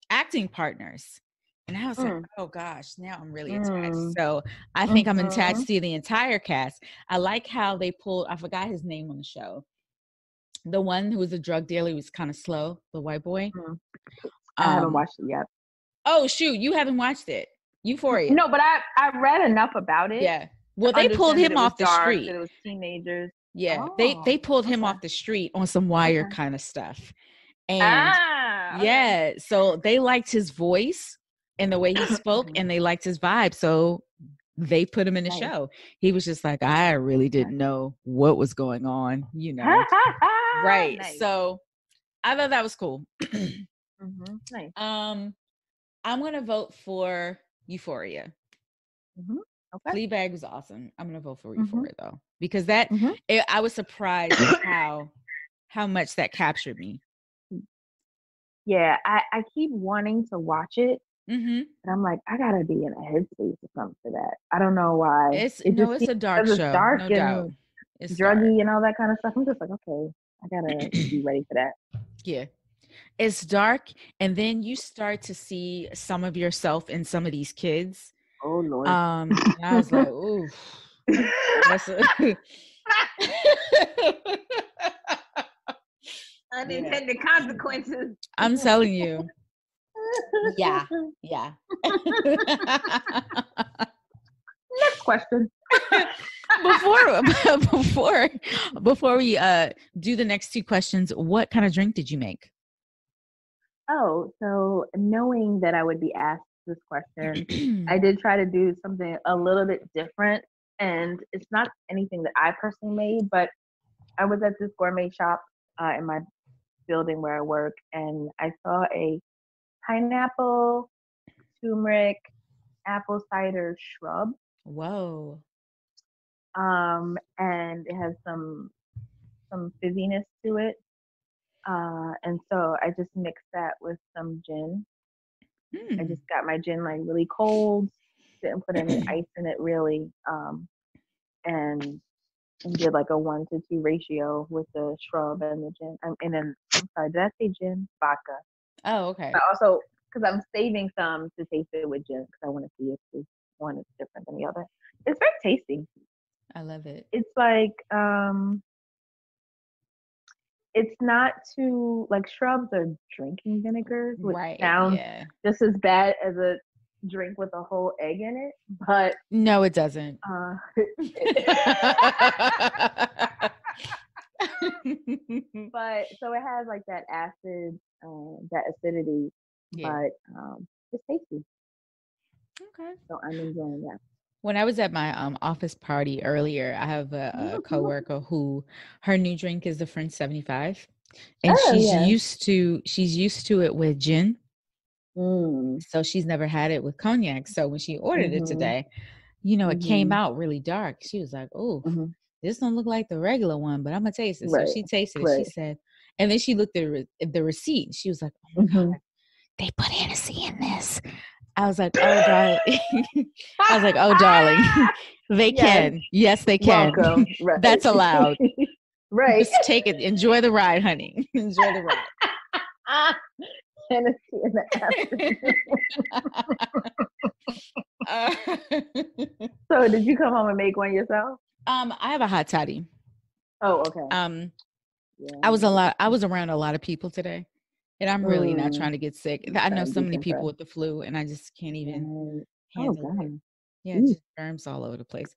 acting partners. And I was like, oh gosh, now I'm really attached. So I think I'm attached to the entire cast. I like how they pulled, I forgot his name on the show. The one who was a drug dealer, he was kind of slow, the white boy. I haven't watched it yet. Oh shoot, you haven't watched it. Euphoria. No, but I read enough about it. Yeah. Well, they pulled him off the street. It was teenagers. Yeah, they pulled him off the street on some wire kind of stuff. And so they liked his voice and the way he spoke, and they liked his vibe. So they put him in the show. He was just like, I really didn't know what was going on, you know. Right. Nice. So I thought that was cool. Nice. I'm going to vote for Euphoria. Mm-hmm. Okay. Fleabag was awesome. I'm going to vote for Mm-hmm. Euphoria though, because that I was surprised how much that captured me. Yeah, I keep wanting to watch it, Mm-hmm. but I'm like, I gotta be in a headspace or something for that. I don't know why. It's It just a dark because show, it's dark no and doubt. It's druggy dark. and all that kind of stuff. I'm just like, okay, I gotta be ready for that. Yeah. It's dark, and then you start to see some of yourself in some of these kids. Oh Lord. And I was like, ooh. That's Unintended consequences. I'm telling you. Yeah. Next question. before we do the next two questions, what kind of drink did you make? Oh, so knowing that I would be asked this question, I did try to do something a little bit different, and it's not anything that I personally made, but I was at this gourmet shop in my building where I work, and I saw a pineapple, turmeric, apple cider shrub. Whoa. And it has some fizziness to it. And so I just mixed that with some gin. I just got my gin like really cold, didn't put any ice in it really, and did like a 1-to-2 ratio with the shrub and the gin. And then, I'm sorry, did I say gin? Vodka. Oh, okay. But also, because I'm saving some to taste it with gin, because I want to see if this one is different than the other. It's very tasty. I love it. It's like, it's not too, like, shrubs are drinking vinegars, which sounds just as bad as a drink with a whole egg in it, but no, it doesn't. But so it has like that acid, that acidity, but it's tasty. Okay. So I'm enjoying that. When I was at my office party earlier, I have a coworker who her new drink is the French 75, and she's used to it with gin. So she's never had it with cognac. So when she ordered it today, it came out really dark. She was like, "Oh, this don't look like the regular one, but I'm gonna taste it." So she tasted it. She said, and then she looked at the receipt. She was like, "Oh my God, they put Hennessy in this." I was like, "Oh, darling." I was like, "Oh, darling, they can. Yes, they can. Right. That's allowed. Right. Just take it. Enjoy the ride, honey. Enjoy the ride." Hennessy in the afternoon. So did you come home and make one yourself? I have a hot toddy. Oh, okay. I was around a lot of people today, and I'm really not trying to get sick. I know so many people with the flu, and I just can't even handle it. Yeah, just germs all over the place.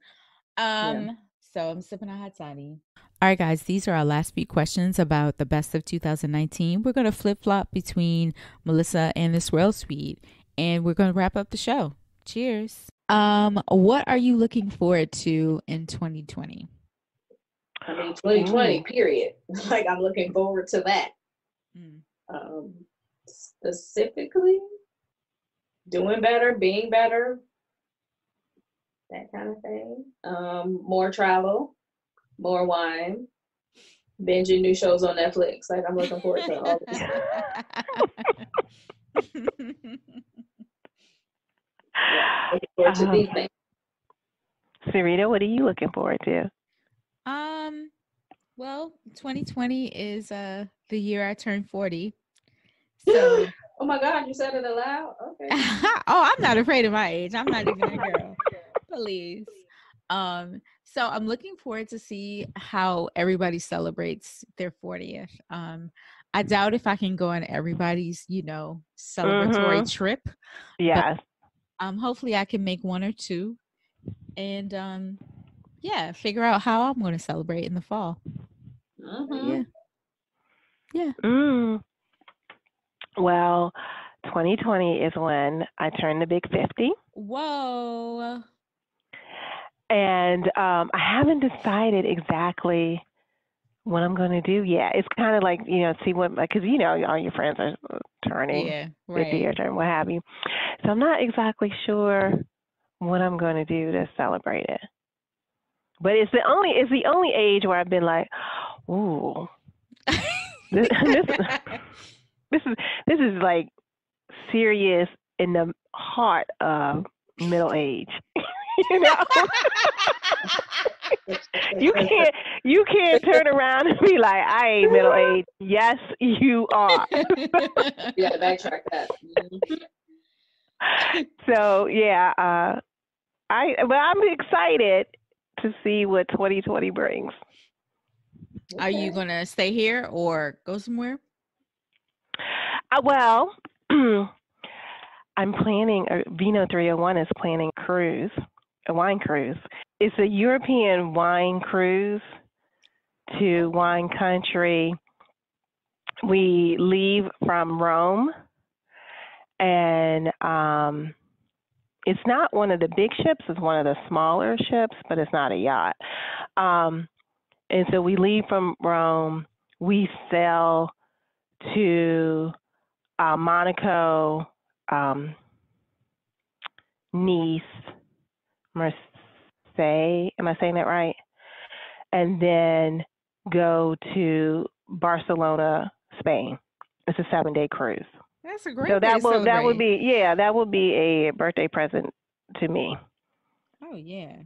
So I'm sipping a hot toddy. All right, guys, these are our last few questions about the best of 2019. We're going to flip-flop between Melissa and the Swirl Suite, and we're going to wrap up the show. Cheers. What are you looking forward to in 2020? I mean, 2020, period. Like, I'm looking forward to that. Specifically, doing better, being better, that kind of thing. More travel, more wine, binging new shows on Netflix. Like, I'm looking forward to all this. Looking forward to these things. Sarita, what are you looking forward to? Well, 2020 is the year I turned 40. So oh my God, you said it aloud? Okay. Oh, I'm not afraid of my age. I'm not even a girl. Please. So I'm looking forward to see how everybody celebrates their 40th. I doubt if I can go on everybody's, celebratory trip. Yes. But, hopefully I can make one or two and figure out how I'm going to celebrate in the fall. Yeah. Well, 2020 is when I turn the big 50. Whoa. And I haven't decided exactly what I'm going to do yet. It's kind of like, see what, because, all your friends are turning, Yeah, 50 year right. turn, what have you. So I'm not exactly sure what I'm going to do to celebrate it. But it's the only age where I've been like, ooh, this this is like serious in the heart of middle age. You know, you can't turn around and be like, I ain't middle age. Yes, you are. Yeah, backtrack that. So yeah, I'm excited to see what 2020 brings. Are you gonna stay here or go somewhere? Well, I'm planning. Vino 301 is planning a wine cruise. It's a European wine cruise to wine country. We leave from Rome, and it's not one of the big ships. It's one of the smaller ships, but it's not a yacht. And so we leave from Rome. We sail to Monaco, Nice, Marseille. Am I saying that right? And then go to Barcelona, Spain. It's a 7-day cruise. That's a great So way to celebrate. that would be a birthday present to me. Oh yeah.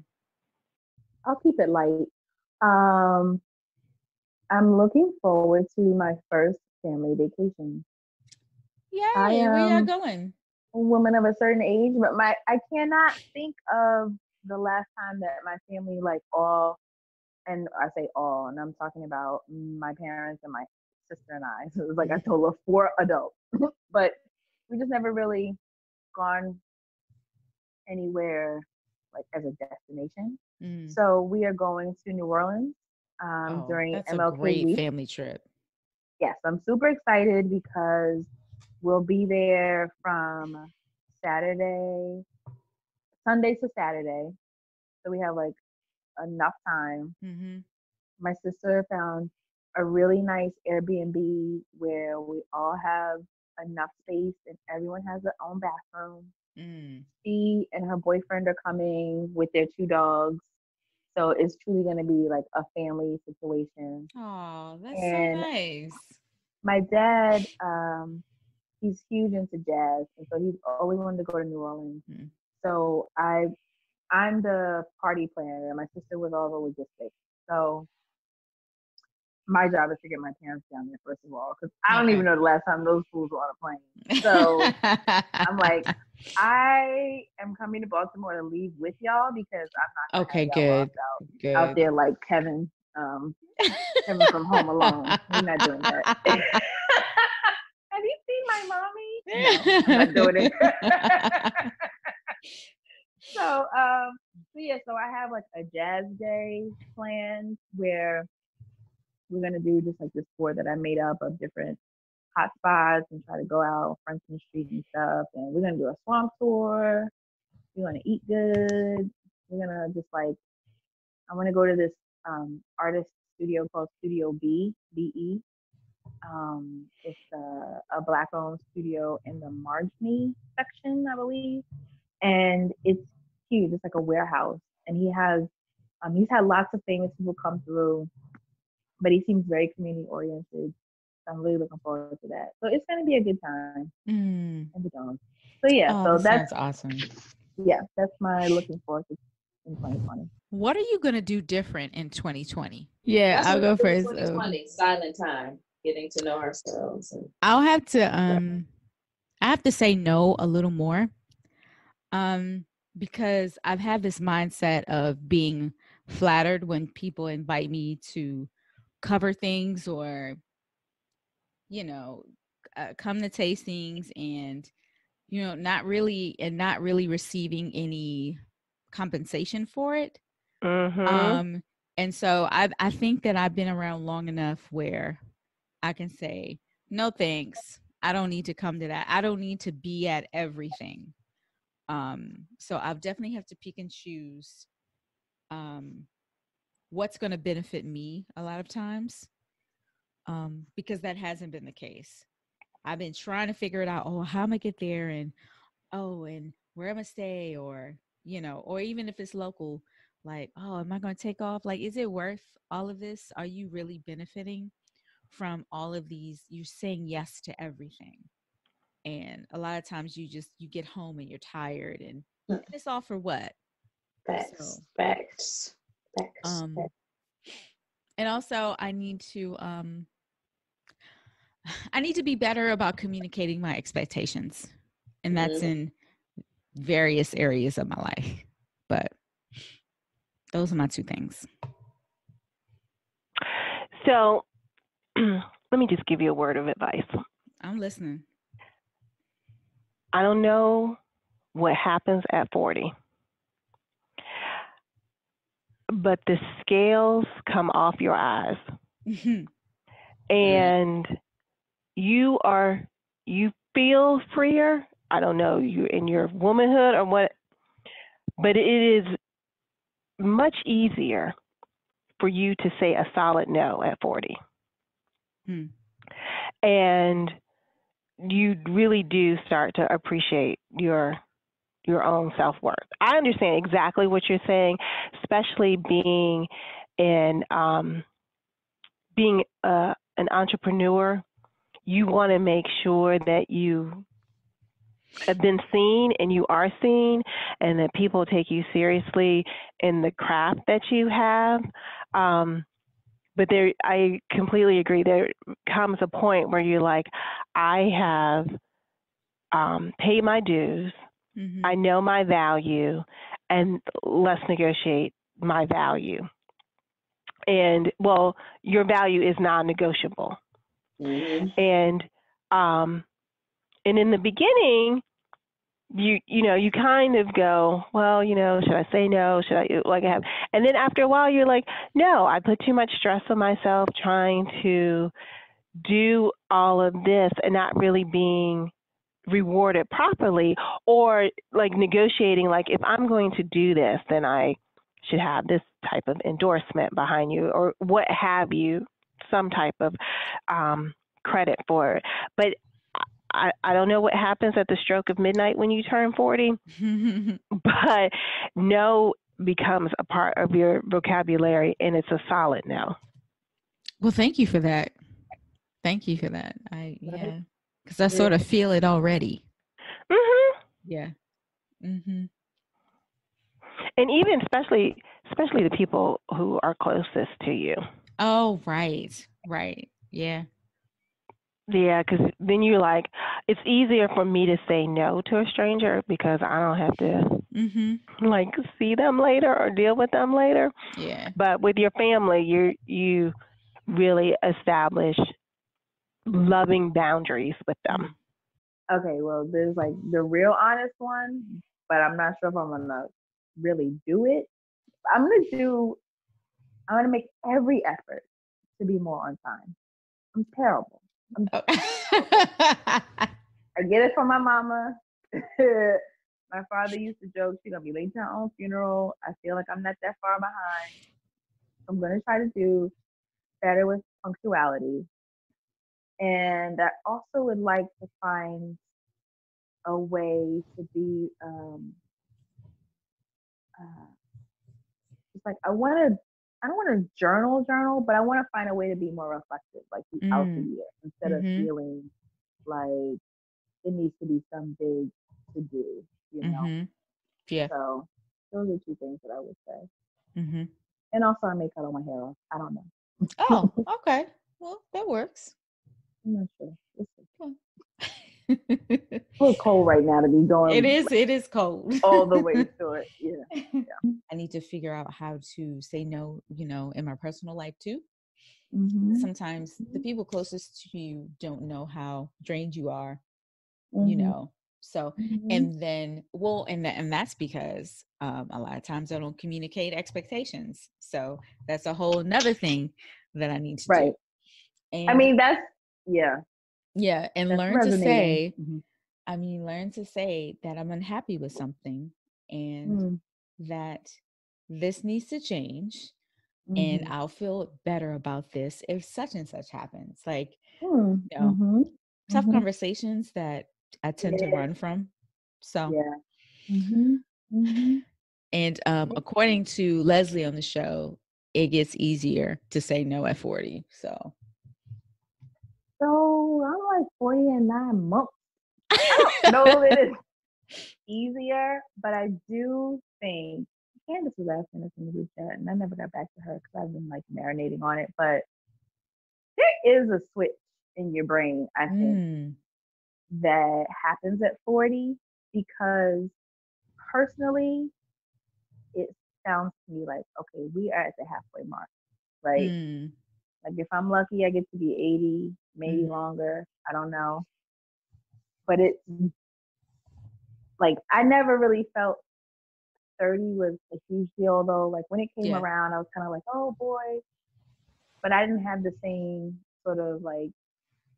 I'll keep it light. Um, I'm looking forward to my first family vacation. I Yay, where y'all am going? a woman of a certain age, but I cannot think of the last time that my family like all, and I say all, and I'm talking about my parents and my sister and I. So it was like a total of 4 adults, but we just never really gone anywhere like as a destination. So we are going to New Orleans Oh, during that's a MLK great week. family trip. Yes, I'm super excited because we'll be there from Sunday to Saturday. So we have like enough time. My sister found a really nice Airbnb where we all have enough space and everyone has their own bathroom. She and her boyfriend are coming with their 2 dogs. So it's truly going to be like a family situation. Oh, that's so And nice. my dad, he's huge into jazz. And so he's always wanted to go to New Orleans. So I'm the party planner and my sister was all the logistics. So my job is to get my parents down there, first of all, because I don't even know the last time those fools were on a plane. So I'm like, I am coming to Baltimore to leave with y'all because I'm not going to have y'all out there like Kevin from Home Alone. We're not doing that. Have you seen my mommy? No, I'm not doing it. So I have like a jazz day planned where we're gonna do just like this tour that I made up of different hot spots and try to go out Franklin Street and stuff. And we're gonna do a swamp tour. We're gonna eat good. We're gonna just like I want to go to this artist studio called Studio BE. It's a Black-owned studio in the Margny section, I believe, and it's huge. It's like a warehouse, and he's had lots of famous people come through, but he seems very community oriented. So I'm really looking forward to that. So it's gonna be a good time. And the dogs. So yeah, Oh, so that sounds awesome. Yeah, that's my looking forward to in 2020. What are you going to do different in 2020? Yeah, I'll go first. 2020, silent time, getting to know ourselves. I'll have to I have to say no a little more. Because I've had this mindset of being flattered when people invite me to cover things or come to tastings and not really receiving any compensation for it. And so I think that I've been around long enough where I can say no thanks. I don't need to come to that. I don't need to be at everything. So I'll definitely have to pick and choose what's going to benefit me a lot of times, because that hasn't been the case. I've been trying to figure it out. Oh, how am I get there? And and where am I stay? Or, or even if it's local, like, oh, am I going to take off? Like, is it worth all of this? Are you really benefiting from all of these? You're saying yes to everything. And a lot of times you get home and you're tired and it's all for what? Facts, So, facts, facts, um, facts. and also I need to be better about communicating my expectations. And that's in various areas of my life. But those are my two things. So let me just give you a word of advice. I'm listening. I don't know what happens at 40, but the scales come off your eyes. And you feel freer. I don't know, you in your womanhood or what, but it is much easier for you to say a solid no at 40. And you really do start to appreciate your own self-worth. I understand exactly what you're saying, especially being an entrepreneur. You want to make sure that you have been seen and you are seen, and that people take you seriously in the craft that you have. But I completely agree. There comes a point where you're like, I have paid my dues. I know my value, and let's negotiate my value. And well, your value is non-negotiable. And in the beginning, you kind of go, well, should I say no? Should I have? And then after a while, you're like, no, I put too much stress on myself trying to do all of this and not really being rewarded properly, or like negotiating, like if I'm going to do this, then I should have this type of endorsement behind you, or what have you, some type of credit for it. But I don't know what happens at the stroke of midnight when you turn 40, but no becomes a part of your vocabulary, and it's a solid no. Well, thank you for that. Thank you for that. Because I sort of feel it already. Yeah. And even especially the people who are closest to you. Oh, right. Yeah. Yeah, because then you're like, it's easier for me to say no to a stranger because I don't have to like see them later or deal with them later. Yeah. But with your family, you really establish loving boundaries with them. Okay, well, there's like the real honest one, but I'm not sure if I'm gonna really do it. I'm gonna make every effort to be more on time. I'm terrible. I get it from my mama. My father used to joke, she's gonna be late to her own funeral. I feel like I'm not that far behind. I'm gonna try to do better with punctuality. And I also would like to find a way to be it's like I don't want to journal, but I want to find a way to be more reflective, like throughout the year, instead of feeling like it needs to be some big to do, Yeah. So those are two things that I would say. And also, I may cut all my hair off. I don't know. Oh, okay. Well, that works. I'm not sure. It's a little cold right now to be going. It is cold. All the way to it. Yeah. I need to figure out how to say no, in my personal life too. Sometimes the people closest to you don't know how drained you are, So, and then, and that's because a lot of times I don't communicate expectations. So that's a whole another thing that I need to do. And I mean, yeah. And that's learn resonating. to say, learn to say that I'm unhappy with something and that this needs to change. And I'll feel better about this if such and such happens. Like, tough conversations that I tend to run from. So, and according to Leslie on the show, it gets easier to say no at 40. So I'm like 40 and 9 months. I don't know that it's easier, but I do think Candace was asking us in the group chat, and I never got back to her because I've been like marinating on it. But there is a switch in your brain, I think, that happens at 40 because personally, it sounds to me like, okay, we are at the halfway mark, right? Like if I'm lucky, I get to be 80, maybe longer. I don't know. But it's like, I never really felt 30 was a huge deal though. Like when it came around, I was kind of like, oh boy. But I didn't have the same sort of like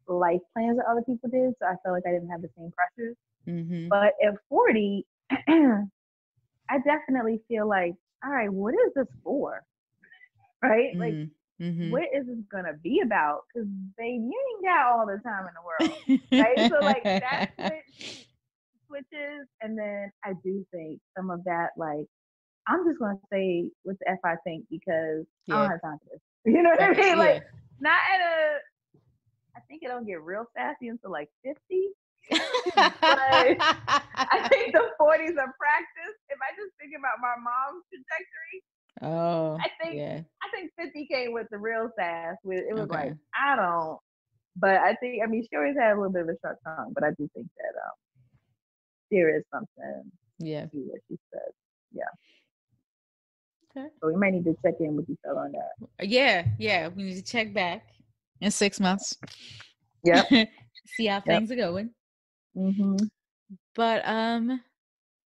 life plans that other people did. So I felt like I didn't have the same pressures. But at 40, I definitely feel like, all right, what is this for? Right? Like, what is this going to be about? Because, babe, you ain't got all the time in the world. Right? So, like, that switches. And then I do think some of that, like, I'm just going to say what the F I think because I don't have time for this. You know what I mean? Like, not at I think it don't get real sassy until like 50. But I think the 40s are practice. If I just think about my mom's trajectory, I think 50 came with the real sass. It was like, but I think, I mean, she always had a little bit of a short tongue, but I do think that there is something to what she said. Yeah. Okay. So we might need to check in with each other on that. Yeah. We need to check back in 6 months. Yep. See how things are going. But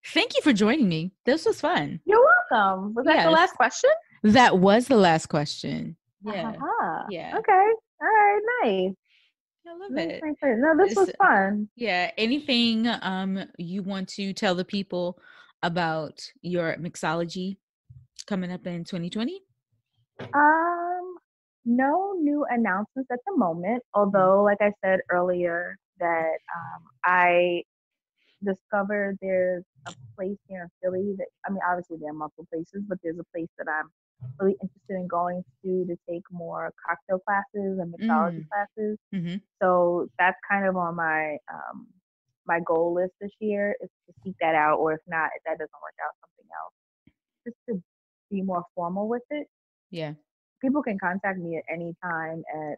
thank you for joining me. This was fun. You're welcome. Was that the last question? That was the last question. Yeah. Yeah. Okay. All right. Nice. I love it. No, this was fun. Yeah. Anything you want to tell the people about your mixology coming up in 2020? No new announcements at the moment. Although, like I said earlier, that I discovered there's a place here in Philly that, I mean, obviously there are multiple places, but there's a place that I'm really interested in going to take more cocktail classes and mixology classes. So that's kind of on my my goal list this year is to seek that out, or if not, if that doesn't work out, something else, just to be more formal with it. Yeah. People can contact me at any time at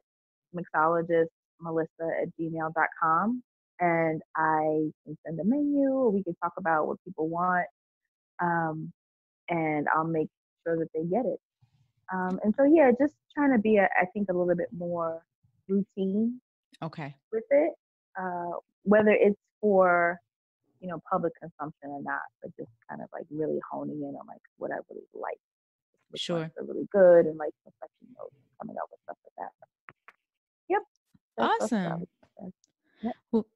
mixologistmelissa@gmail.com, and I can send a menu, or we can talk about what people want, and I'll make sure that they get it. And so, yeah, just trying to be, I think, a little bit more routine with it, whether it's for, public consumption or not, but just kind of like really honing in on like what I really like. Sure. Are really good and like coming up with stuff like that. Yep. Awesome.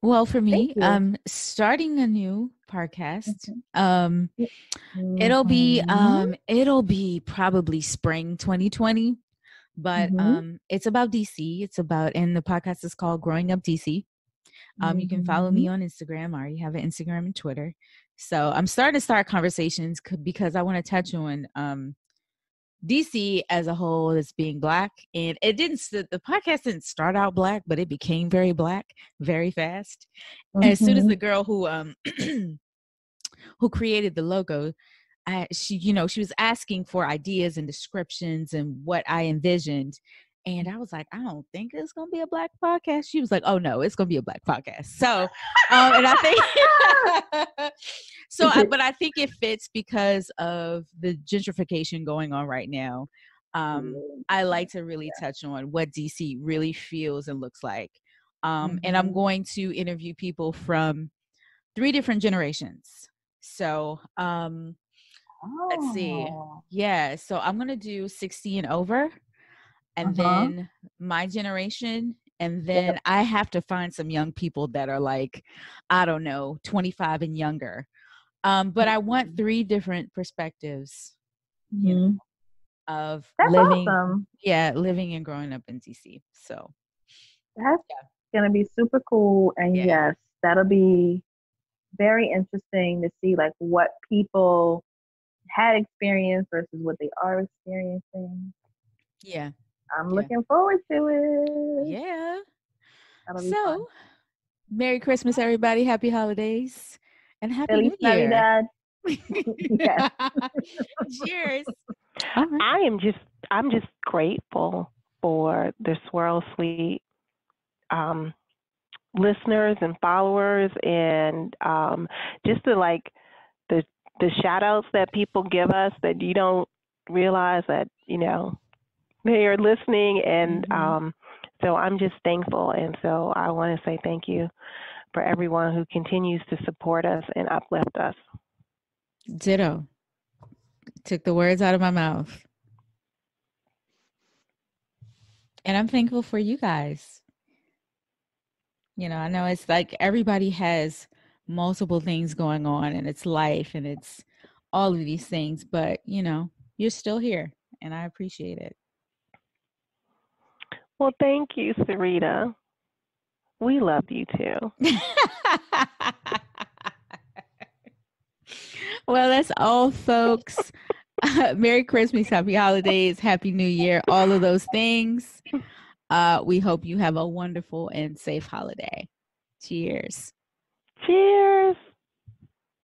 Well, for me, starting a new podcast. It'll be probably spring 2020, but it's about DC. And the podcast is called Growing Up DC. You can follow me on Instagram. I already have an Instagram and Twitter. So I'm starting to start conversations because I want to touch on DC as a whole as being Black. And the podcast didn't start out Black, but it became very Black very fast. As soon as the girl who created the logo, she was asking for ideas and descriptions and what I envisioned. And I was like, I don't think it's going to be a Black podcast. She was like, oh no, it's going to be a Black podcast. So, and I think, but I think it fits because of the gentrification going on right now. I like to really touch on what DC really feels and looks like. And I'm going to interview people from 3 different generations. So, let's see. Yeah. So I'm going to do 60 and over. And then my generation, and then I have to find some young people that are like, I don't know, 25 and younger. But I want 3 different perspectives, of That's living, awesome. living and growing up in DC. So that's going to be super cool. And Yeah. yes, that'll be very interesting to see like what people had experienced versus what they are experiencing. Yeah. I'm Yeah. looking forward to it. Yeah. That'll be fun. So, Merry Christmas, everybody. Happy holidays. And Happy Feliz New Year. Navidad. Yes. Cheers. All right. I'm just grateful for the Swirl Suite listeners and followers, and just the shout outs that people give us that you don't realize that they are listening, and so I'm just thankful, and so I want to say thank you for everyone who continues to support us and uplift us. Ditto. Took the words out of my mouth. And I'm thankful for you guys. I know it's like everybody has multiple things going on, and it's life, and it's all of these things, but you're still here, and I appreciate it. Well, thank you, Sarita. We love you too. Well, that's all, folks. Merry Christmas, happy holidays, happy New Year, all of those things. We hope you have a wonderful and safe holiday. Cheers. Cheers.